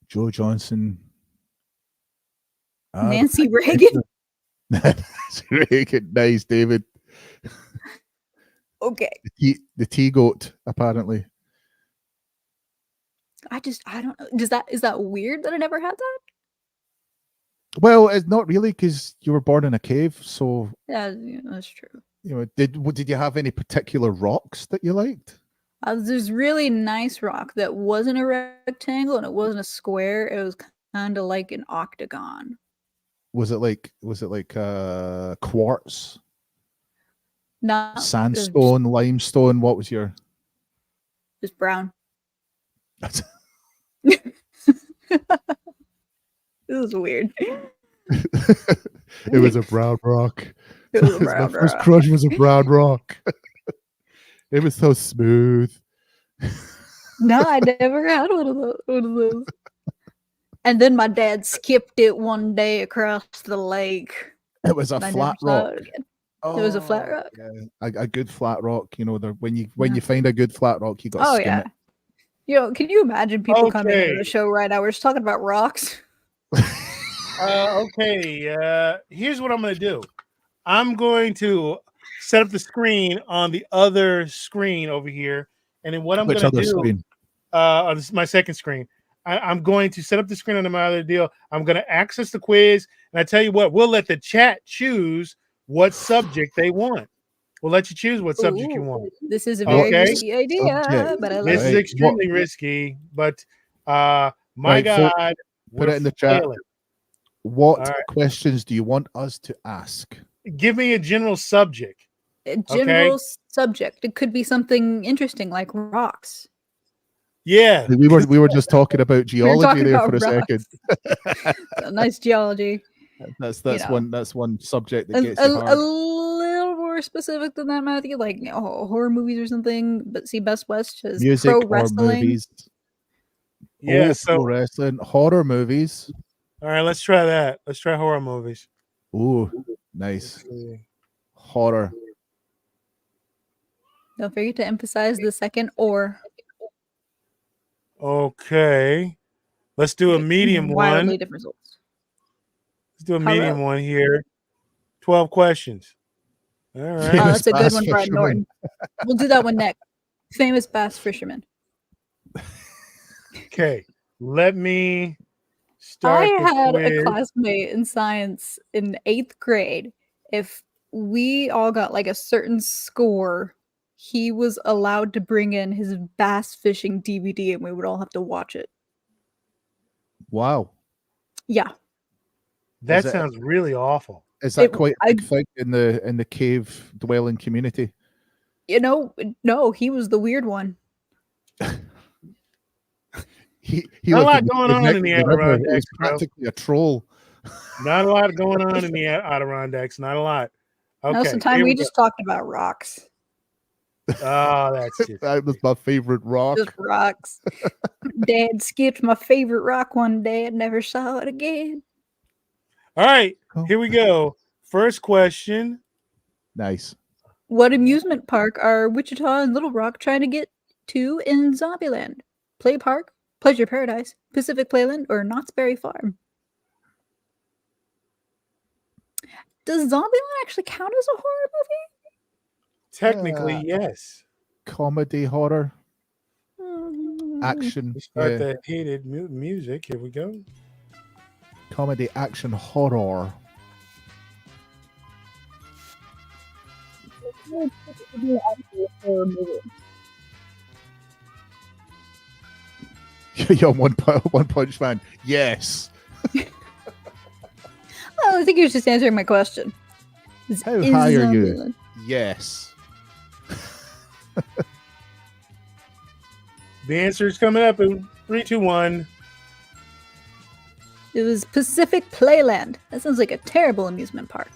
Joe Johnson, Nancy Reagan? Nancy Reagan, nice, David. Okay. The tea goat, apparently. I don't know. Is that weird that I never had that? Well, it's not really because you were born in a cave. So Yeah, that's true. did you have any particular rocks that you liked? There's really nice rock that wasn't a rectangle and it wasn't a square. It was kind of like an octagon. Was it like quartz, Not sandstone, limestone? What was your? Just brown. That's This is weird. It was a brown rock. It was a My brown first rock. crush was a brown rock. It was so smooth. No, I never had one of those. And then my dad skipped it one day across the lake. It was a and I flat never saw rock. it again. It was a flat rock. Yeah, a good flat rock. When you Yeah. find a good flat rock, you got to Oh skim yeah. it. Can you imagine people coming into Okay. the show right now? We're just talking about rocks. Okay. Here's what I'm going to do. I'm going to set up the screen on the other screen over here, and then what I'm going Which to other do screen? on my second screen, I'm going to set up the screen on my other deal. I'm going to access the quiz, and I tell you what, we'll let the chat choose what subject they want. We'll let you choose what subject you Ooh, want. This is a very Okay. risky idea, Subject. but I like This is it. extremely risky, but my Right, God, put we're it in the chat. flailing. What All right. questions do you want us to ask? Give me a general subject. A general subject. It could be something interesting like rocks. Yeah. We were just talking about We were geology talking there about for a rocks. second. So nice geology. That's know. one subject that A, gets you a hard. little more specific than that, Matthew, like horror movies or something. But see, Best West is Music pro or wrestling. movies. Yeah. Pro So, wrestling, horror movies. all right, let's try that. Let's try horror movies. Ooh, nice. Horror. Don't forget to emphasize the second or. Okay. Let's do a medium Wildly one. different results. Let's do a How medium about- one here. 12 questions. All Oh, right. that's a good Bass one, Brad fisherman. Norton. We'll do that one next. Famous bass fisherman. Okay. Let me start. I the had a quiz. classmate in science in 8th grade. If we all got like a certain score, he was allowed to bring in his bass fishing DVD and we would all have to watch it. Wow. Yeah. That Is it- sounds really awful. Is that It- quite a I- big thing in the cave dwelling community? No, he was the weird one. He Not a lived lot in the- going on next in the to river. He Adirondacks, was bro. practically a troll. Not a lot going on in the Adirondacks. Not a lot. Okay. Most of the time here we go. just talked about rocks. Oh, that's just That was my favorite rock. Just rocks. Dad skipped my favorite rock one day and never saw it again. all right. Cool. Here we go. First question. Nice. What amusement park are Wichita and Little Rock trying to get to in Zombieland? Play Park, Pleasure Paradise, Pacific Playland, or Knott's Berry Farm? Does Zombieland actually count as a horror Technically, yes. Comedy, horror, movie? action. We start Yeah. the heated music. Here we go. Comedy, action, horror. You're one punch man. Yes. think he was just answering my question. How high are you? Zombieland. Yes. The answer is coming up in 3, 2, 1. It was Pacific Playland. That sounds like a terrible amusement park.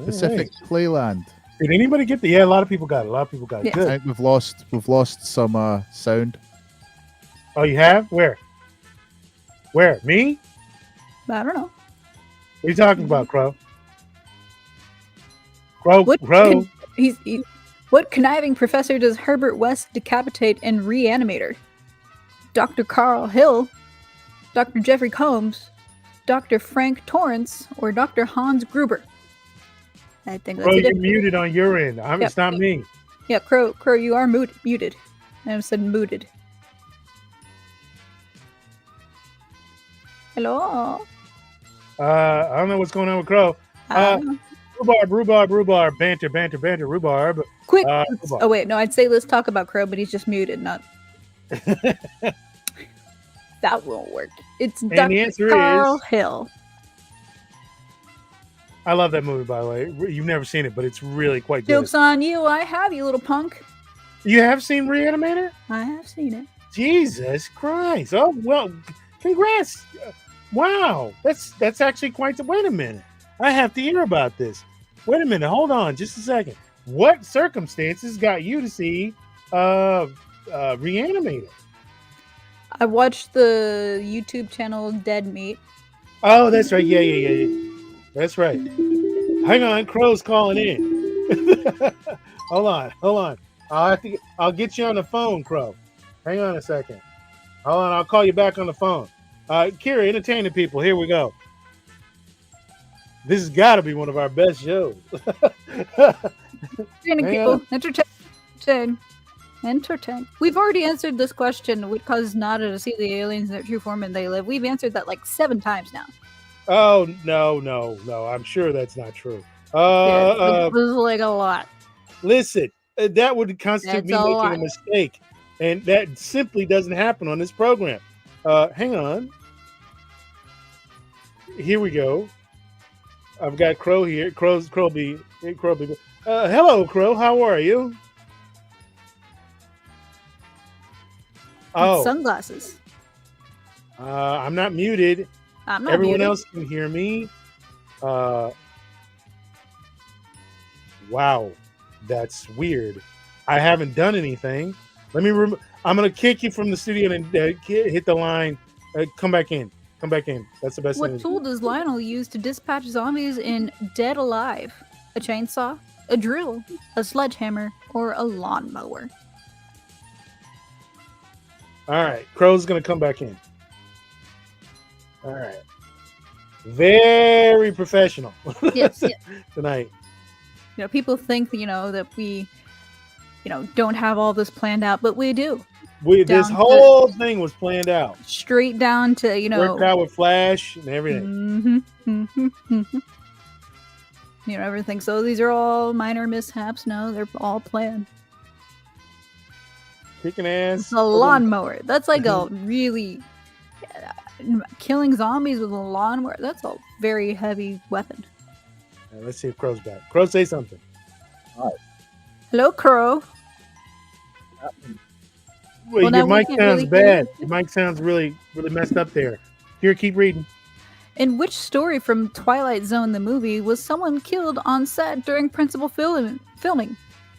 Pacific Playland. Did anybody get the? Yeah, a lot of people got it. A lot of people got it. Yeah. I Good. think we've lost some sound. Oh, you have? Where? Where? Me? I don't know. What are you talking about, Crow? Crow. What Crow. What conniving professor does Herbert West decapitate in Reanimator? Dr. Carl Hill, Dr. Jeffrey Combs, Dr. Frank Torrance, or Dr. Hans Gruber? I think that's Crow, a you're different. muted on your end. Yep. It's not me. Yeah, Crow, you are muted. I almost said mooted. Hello. I don't know what's going on with Crow. Rhubarb, banter, rhubarb. Quick. rhubarb. Oh wait, no, I'd say let's talk about Crow, but he's just muted. Not. That won't work. It's And Dr. the answer Carl is- Hill. I love that movie, by the way. You've never seen it, but it's really quite good. Joke's on you. I have, you little punk. You have seen Reanimator? I have seen it. Jesus Christ! Oh well, congrats! Wow, that's actually quite. Wait a minute, I have to hear about this. Wait a minute, hold on, just a second. What circumstances got you to see Reanimator? I watched the YouTube channel Dead Meat. Oh, that's right. Yeah. That's right. Hang on, Crow's calling in. Hold on. I'll get you on the phone, Crow. Hang on a second. Hold on, I'll call you back on the phone. Kira, entertaining people. Here we go. This has got to be one of our best shows. Entertaining Hang people. on. Entertain. We've already answered this question. What causes Nada to see the aliens in their true form and they live? We've answered that like 7 times now. Oh no! I'm sure that's not true. This is like a lot. Listen, that would constitute That's me a making lot. a mistake, and that simply doesn't happen on this program. Hang on. Here we go. I've got Crow here. Crowby. Hello, Crow. How are you? With sunglasses. I'm not muted. I'm not Everyone muted. else can hear me. Wow, that's weird. I haven't done anything. Let me. I'm gonna kick you from the studio and hit the line. Come back in. That's the best What thing. tool does Lionel use to dispatch zombies in Dead Alive? A chainsaw, a drill, a sledgehammer, or a lawnmower? All right, Crow's gonna come back in. All right, very professional. Yes. Tonight. People think that we, don't have all this planned out, but we do. This Down to- whole thing was planned out. Straight down to Worked out with Flash and everything. Everything. So these are all minor mishaps. No, they're all planned. Kicking ass. It's a lawnmower. That's like a really killing zombies with a lawnmower. That's a very heavy weapon. All right, let's see if Crow's back. Crow, say something. Hello, Crow. Well, now your we mic can't sounds really hear bad. Your mic sounds really messed up there. Here, keep reading. In which story from Twilight Zone the movie was someone killed on set during principal filming?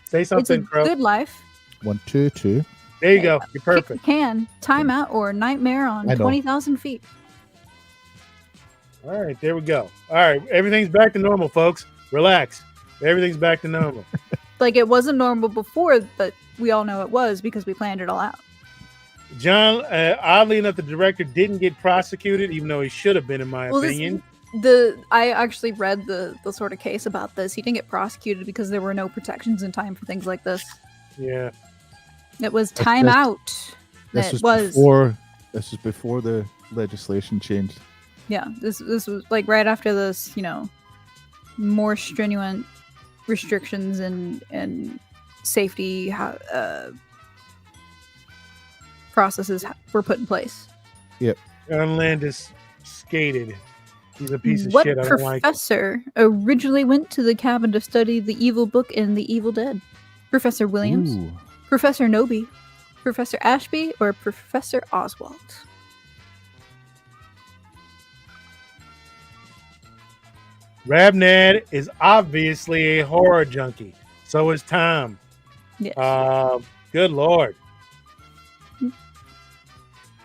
Say It's something, a Crow. Good Life, 1, 2, 2. There you go. You're Kick the perfect. Can, Time Out, or Nightmare on I know. 20,000 Feet. All right, there we go. All right, everything's back to normal, folks. Relax. Everything's back to normal. Like it wasn't normal before, but we all know it was because we planned it all out. John, oddly enough, the director didn't get prosecuted, even though he should have been, in my Well, opinion. I actually read the sort of case about this. He didn't get prosecuted because there were no protections in time for things like this. Yeah. It was time this- out. This That was before the legislation changed. Yeah, this was like right after this, more stringent restrictions and safety processes were put in place. John Landis skated. He's a piece of What shit. I don't like him. professor originally went to the cabin to study the evil book in The Evil Dead? Professor Williams, Ooh. Professor Noby, Professor Ashby, or Professor Oswald? Rabnad is obviously a horror junkie. So is Tom. Yes. Good Lord.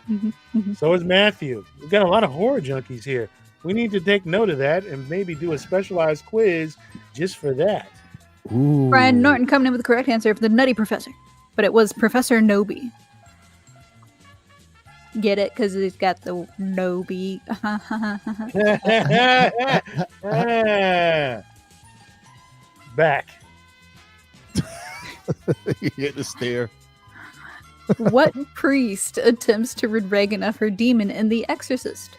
Mhm. So is Matthew. We've got a lot of horror junkies here. We need to take note of that and maybe do a specialized quiz just for that. Ooh. Brian Norton coming in with the correct answer for the Nutty Professor, but it was Professor Noby. Get it? Because he's got the Noby. Back. You hit the stare. What priest attempts to rid Reagan of her demon in The Exorcist?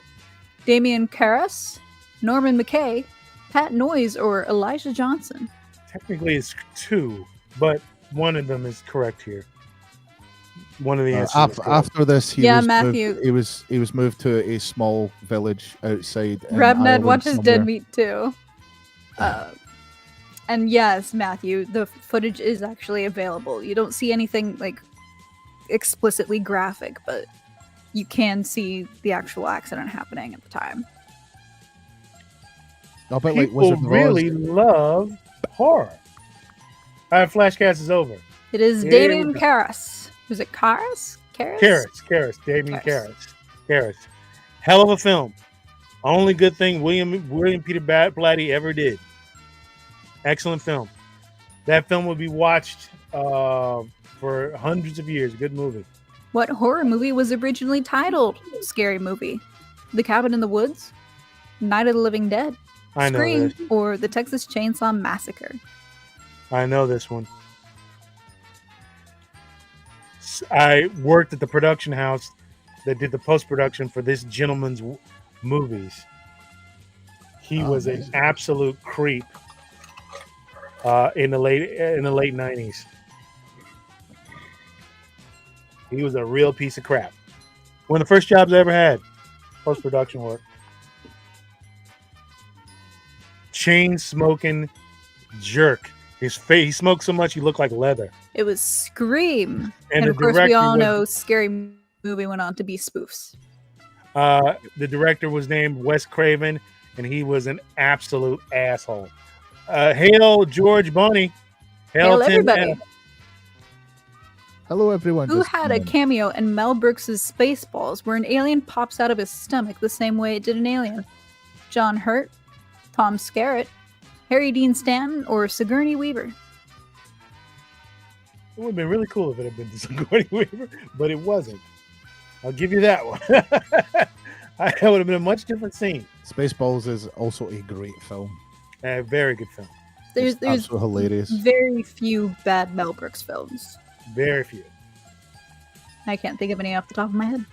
Damian Karras, Norman McKay, Pat Noyes, or Elijah Johnson? Technically, it's two, but one of them is correct here. One of the answers. is correct. After this, he Yeah, was Matthew. Moved, he was moved to a small village outside. Rabned Ireland watches somewhere. Dead Meat too. And yes, Matthew, the footage is actually available. You don't see anything like explicitly graphic, but you can see the actual accident happening at the time. A bit like People Wizard of Oz. really love horror. All right, Flashcast is over. It is Here Damian we go. Karras. Was it Karras? Karras, Damien Karras. Hell of a film. Only good thing William Peter Blatty ever did. Excellent film. That film will be watched for hundreds of years. Good movie. What horror movie was originally titled Scary Movie? The Cabin in the Woods, Night of the Living Dead, I know Scream, this. or The Texas Chainsaw Massacre? I know this one. I worked at the production house that did the post-production for this gentleman's movies. He was an amazing. absolute creep in the late 90s. He was a real piece of crap. One of the first jobs I ever had, post-production work. Chain smoking jerk. His face, he smoked so much he looked like leather. It was Scream. And And the of course, we director all was- know Scary Movie went on to be spoofs. The director was named Wes Craven, and he was an absolute asshole. Hail George Boney. Hail Tim everybody. Allen. Hello, everyone. Who Just had a come in. cameo in Mel Brooks' Spaceballs, where an alien pops out of his stomach the same way it did an alien? John Hurt, Tom Skerritt, Harry Dean Stanton, or Sigourney Weaver? It would have been really cool if it had been Sigourney Weaver, but it wasn't. I'll give you that one. That would have been a much different scene. Spaceballs is also a great film. A very good film. There's Absolutely hilarious. very few bad Mel Brooks films. Very few. I can't think of any off the top of my head.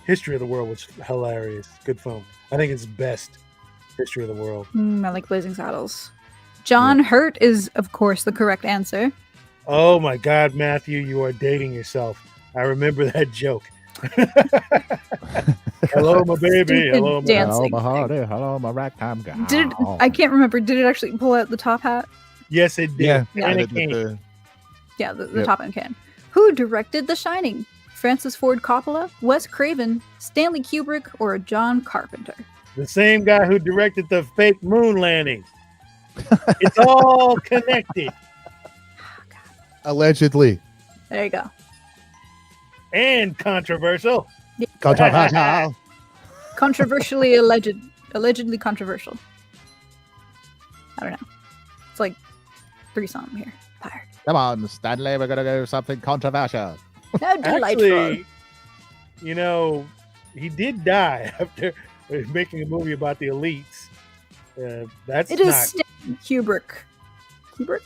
History of the World was hilarious. Good film. I think it's best History of the World. I like Blazing Saddles. John Hurt is, of course, the correct answer. Oh my God, Matthew, you are dating yourself. I remember that joke. Hello, my baby. Stupid Hello, my dance. Hello, my hearty. Hello, my ragtime guy. Did it, I can't remember. Did it actually pull out the top hat? Yes, it did. Yeah, Yeah. And it it came. did. Yeah, the Yep. top end can. Who directed The Shining? Francis Ford Coppola, Wes Craven, Stanley Kubrick, or John Carpenter? The same guy who directed the fake moon landing. It's all connected. Allegedly. There you go. And controversial. Controversial. Controversially allegedly controversial. I don't know. It's like threesome here. Tired. Come on, Stanley, we're going to go something controversial. How delightful. Actually, you know, he did die after making a movie about the elites. That's It is not Stanley Kubrick. Kubrick.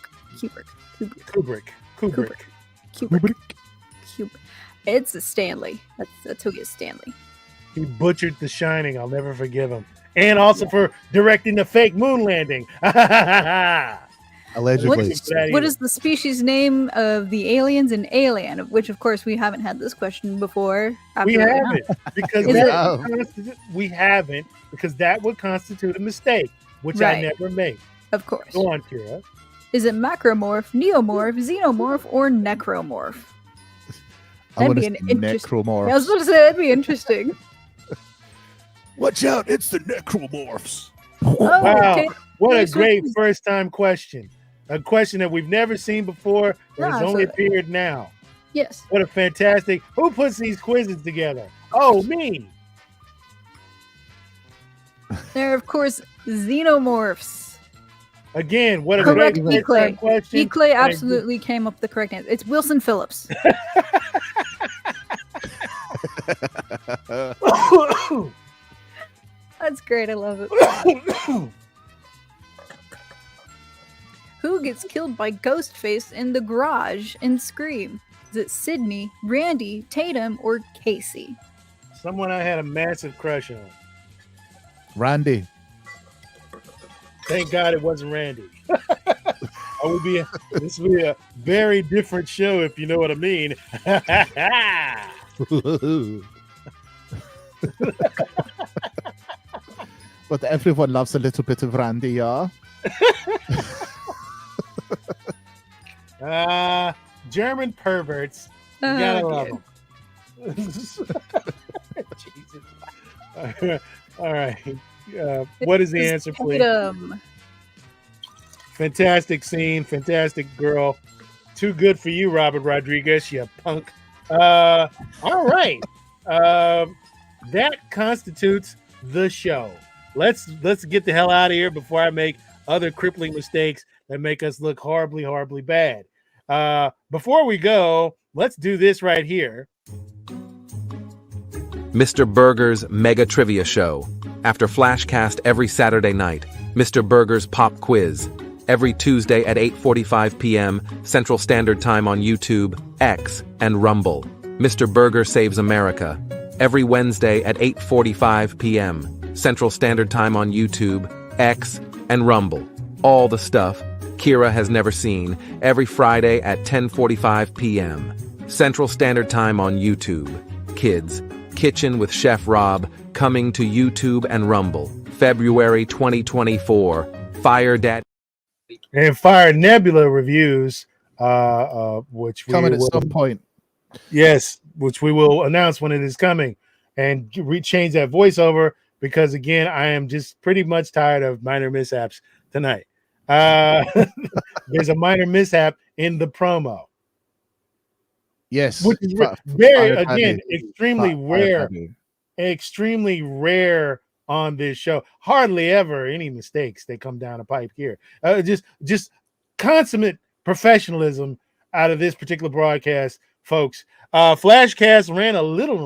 It's a Stanley. That's who he is, Stanley. He butchered The Shining. I'll never forgive him. And also for directing the fake moon landing. Allegedly. What is the species name of the aliens in Alien? Of which, of course, we haven't had this question before. We Absolutely not. haven't because Is we haven't because that would constitute a mistake, which I Right. never make. Of course. Go on, Kira. Is it macromorph, neomorph, xenomorph, or necromorph? I want to That'd say be an interest- necromorphs. I was going to say that'd be interesting. Watch out, it's the necromorphs. Oh, Wow. okay. What a Nice great one. first time question. A question that we've never seen before that has No, only so- appeared now. Yes. What a fantastic. Who puts these quizzes together? Oh, me. They're, of course, xenomorphs. Again, what a Correct, great first time Eclay. question. Eclay absolutely came up with the correct answer. It's Wilson Phillips. That's great. I love it. Who gets killed by Ghostface in the garage in Scream? Is it Sydney, Randy, Tatum, or Casey? Someone I had a massive crush on. Randy. Thank God it wasn't Randy. This would be a very different show if you know what I mean. But everyone loves a little bit of Randy, yeah? German perverts. You gotta love them. Jesus. All right. What is the answer, please? Tatum. Fantastic scene, fantastic girl. Too good for you, Robert Rodriguez, you punk. All right. That constitutes the show. Let's get the hell out of here before I make other crippling mistakes that make us look horribly, horribly bad. Before we go, let's do this right here. Mr. Burger's Mega Trivia Show. After Flashcast every Saturday night, Mr. Burger's Pop Quiz. Every Tuesday at 8:45 p.m. Central Standard Time on YouTube, X, and Rumble. Mr. Burger Saves America. Every Wednesday at 8:45 p.m. Central Standard Time on YouTube, X, and Rumble. All the stuff Kira has never seen. Every Friday at 10:45 p.m. Central Standard Time on YouTube. Kids, Kitchen with Chef Rob, coming to YouTube and Rumble. February 2024. Fire Dad. And Fire Nebula reviews, which we Coming at will, some point. yes, which we will announce when it is coming, and change that voiceover because again, I am just pretty much tired of minor mishaps tonight. There's a minor mishap in the promo, Yes. which is very again extremely rare on this show. Hardly ever any mistakes that come down a pipe here. Just consummate professionalism out of this particular broadcast, folks. Flashcast ran a little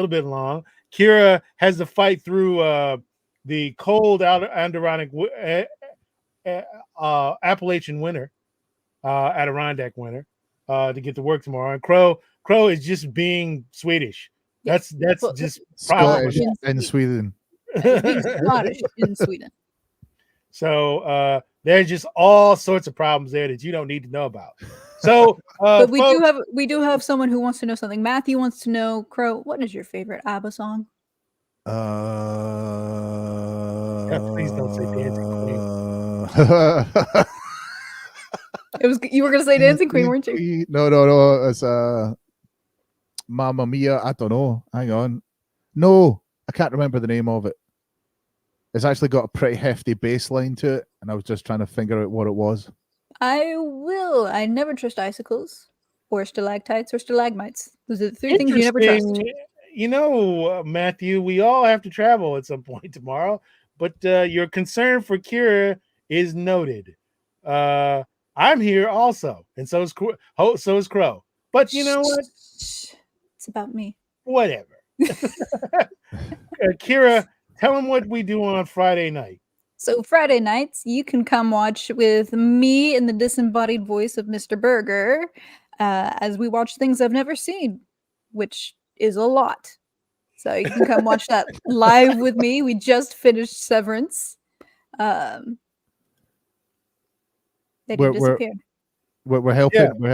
bit long. Kira has to fight through the cold Adirondack Appalachian winter, Adirondack winter, to get to work tomorrow. And Crow is just being Swedish. That's just Scottish in Sweden. Being Scottish in Sweden. So there's just all sorts of problems there that you don't need to know about. So, But we folks, do have someone who wants to know something. Matthew wants to know, Crow, what is your favorite ABBA song? Please don't say Dancing You were gonna say Dancing Queen, weren't you? No. It's Mamma Mia. I don't know. Hang on. No, I can't remember the name of it. It's actually got a pretty hefty bass line to it, and I was just trying to figure out what it was. I never trust icicles or stalactites or stalagmites. Those are the three things you never trust. interesting. You know, Matthew, we all have to travel at some point tomorrow, but your concern for Kira is noted. I'm here also, and so is Crow. But you know what? It's about me. Whatever. Kira, tell them what we do on Friday night. So Friday nights, you can come watch with me in the disembodied voice of Mr. Burger as we watch things I've never seen, which is a lot. So you can come watch that live with me. We just finished Severance. They We're- disappeared. We're helping. Yeah. We're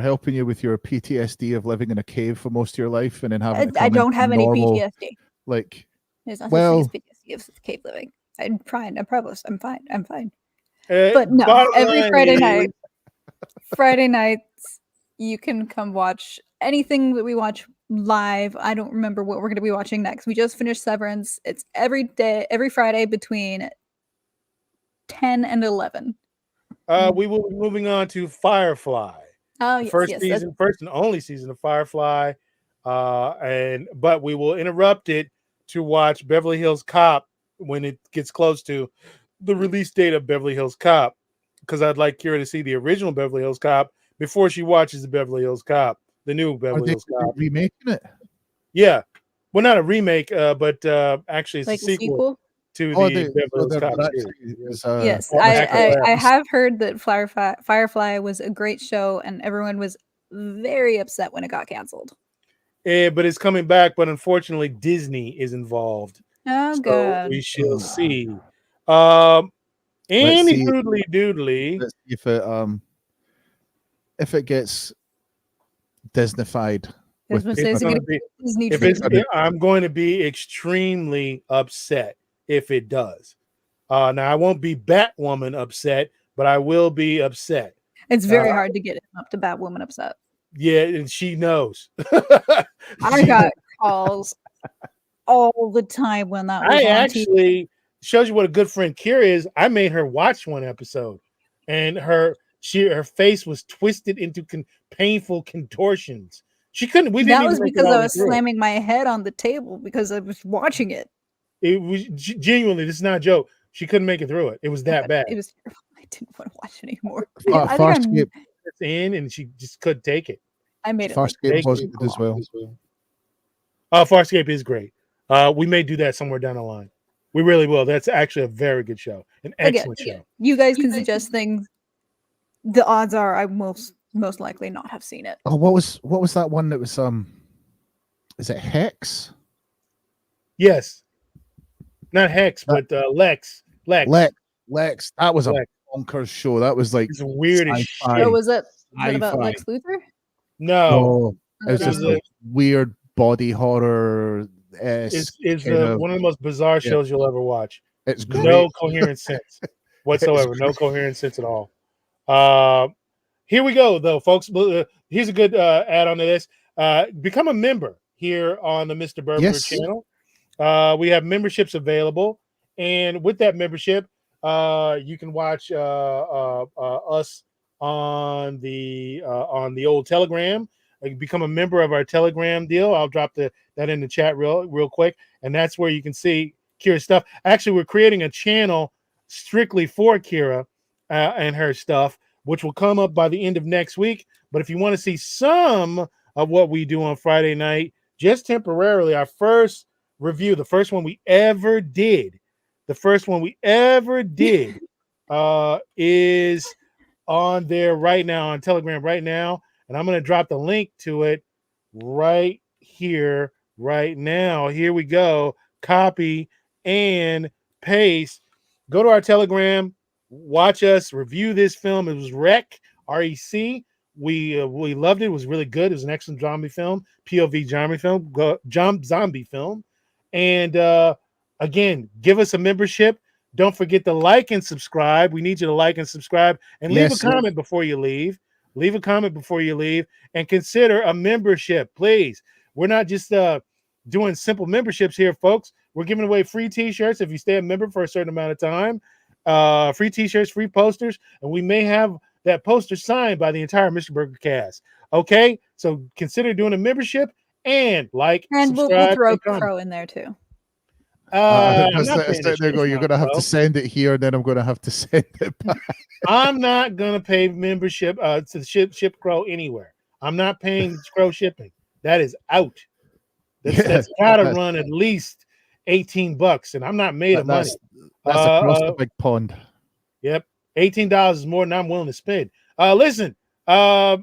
helping you with your PTSD of living in a cave for most of your life and then having to come I don't into have any normal, PTSD. like. There's no such Well- thing as PTSD of cave living. I'm fine. I promise. I'm fine. I'm fine. Uh, But no, bottom every line Friday is- night, Friday nights, you can come watch anything that we watch live. I don't remember what we're going to be watching next. We just finished Severance. It's every day, every Friday between 10 and 11. We will be moving on to Firefly. Oh, The yes, first yes. season, first and only season of Firefly. But we will interrupt it to watch Beverly Hills Cop when it gets close to the release date of Beverly Hills Cop, because I'd like Kira to see the original Beverly Hills Cop before she watches the Beverly Hills Cop, the new Are Beverly they Hills Cop. remaking it? Yeah, well, not a remake, but actually, it's Like a a sequel sequel? to Oh, the Beverly Hills Cop series. Yes, Called Echo I F. have heard that Firefly was a great show, and everyone was very upset when it got canceled. But it's coming back, but unfortunately, Disney is involved. Oh, So God. we shall see. Let's Any see. doodly doodly. Let's see if it gets Disneyfied. That's what says gonna it's be- Disney If it's, treatment. I'm going to be extremely upset if it does. Now I won't be Batwoman upset, but I will be upset. It's very hard to get up to Batwoman upset. Yeah, and she knows. I got calls all the time when that was I on TV. actually shows you what a good friend Kira is. I made her watch one episode, and her face was twisted into painful contortions. She couldn't. We didn't. That even was make it because all I the way was through. slamming my head on the table because I was watching it. It was genuinely. This is not a joke. She couldn't make it through it. It was that bad. It was terrible. I didn't want to watch it anymore. Far- I think Farscape, It's in, and she just couldn't take it. I made it. Like, Farscape was good as well. Oh, Farscape is great. We may do that somewhere down the line. We really will. That's actually a very good show, an again, excellent show. you guys can suggest things. The odds are I most likely not have seen it. Oh, what was that one that was is it Hex? Yes, not Hex, but Lex. Lex. That was a Lex. bonkers show. That was like It's weird as sci-fi. shit. Oh, was that about Sci-fi. Lex Luthor? No, Oh, it was It just was like weird body horror. it's kind of- one of the most bizarre Yeah. shows you'll ever watch. It's great. No coherent sense whatsoever. No coherent sense at all. Here we go, though, folks. Here's a good add-on to this. Become a member here on the Mr. Burger Yes. channel. We have memberships available, and with that membership, you can watch us on the old Telegram. Become a member of our Telegram deal. I'll drop that in the chat real quick, and that's where you can see Kira's stuff. Actually, we're creating a channel strictly for Kira and her stuff, which will come up by the end of next week. But if you want to see some of what we do on Friday night, just temporarily, our first review, the first one we ever did, is on there right now, on Telegram right now. And I'm going to drop the link to it right here, right now. Here we go. Copy and paste. Go to our Telegram. Watch us review this film. It was REC. We loved it. It was really good. It was an excellent zombie film, POV zombie film. And again, give us a membership. Don't forget to like and subscribe. We need you to like and subscribe, and leave a comment before you leave. Leave a comment before you leave, and consider a membership, please. We're not just doing simple memberships here, folks. We're giving away free T-shirts if you stay a member for a certain amount of time. Free T-shirts, free posters, and we may have that poster signed by the entire Mr. Burger cast. Okay, so consider doing a membership and and we'll subscribe, throw and comment. Crow in there too. I'm not there you go. You're going to have to send it here, and then I'm going to have to send it back. I'm not going to pay membership to ship Crow anywhere. I'm not paying Crow shipping. That is out. That's got to run at least $18, and I'm not made of money. That's across the big pond. Yep, $18 is more than I'm willing to spend. Listen, we're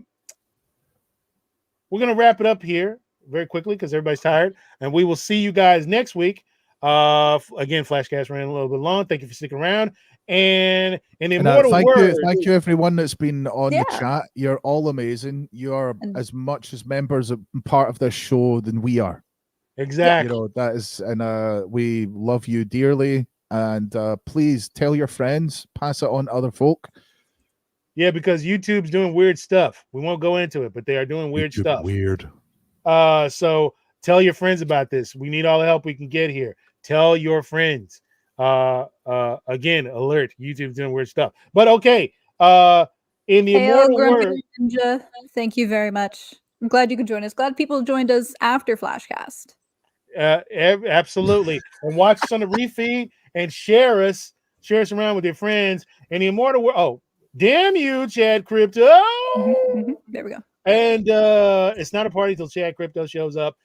going to wrap it up here very quickly because everybody's tired, and we will see you guys next week. Again, Flashcast ran a little bit long. Thank you for sticking around. And in And immortal words, thank you, everyone that's been on the Yeah. chat. You're all amazing. You are And- as much as members of part of this show than we are. exactly. You know, that is, and we love you dearly. And please tell your friends, pass it on to other folk. Yeah, because YouTube's doing weird stuff. We won't go into it, but they are doing weird stuff. Weird. So tell your friends about this. We need all the help we can get here. Tell your friends. Again, alert, YouTube's doing weird stuff. But okay. In the Hail, immortal Grumpy word, Ninja. Thank you very much. I'm glad you could join us. Glad people joined us after Flashcast. absolutely. And watch us on the refeed and share us around with your friends. And the immortal word. Oh, damn you, Chad Crypto. There we go. And it's not a party till Chad Crypto shows up.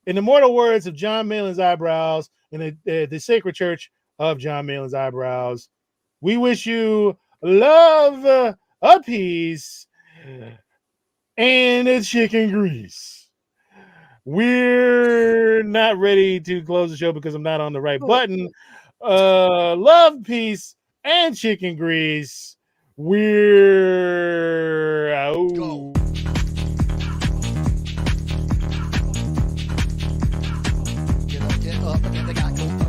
In the mortal words of John Malin's eyebrows, in the sacred church of John Malin's eyebrows, we wish you love, a peace, and a chicken grease. We're not ready to close the show because I'm not on the right button. Love, peace, and chicken grease. We're out.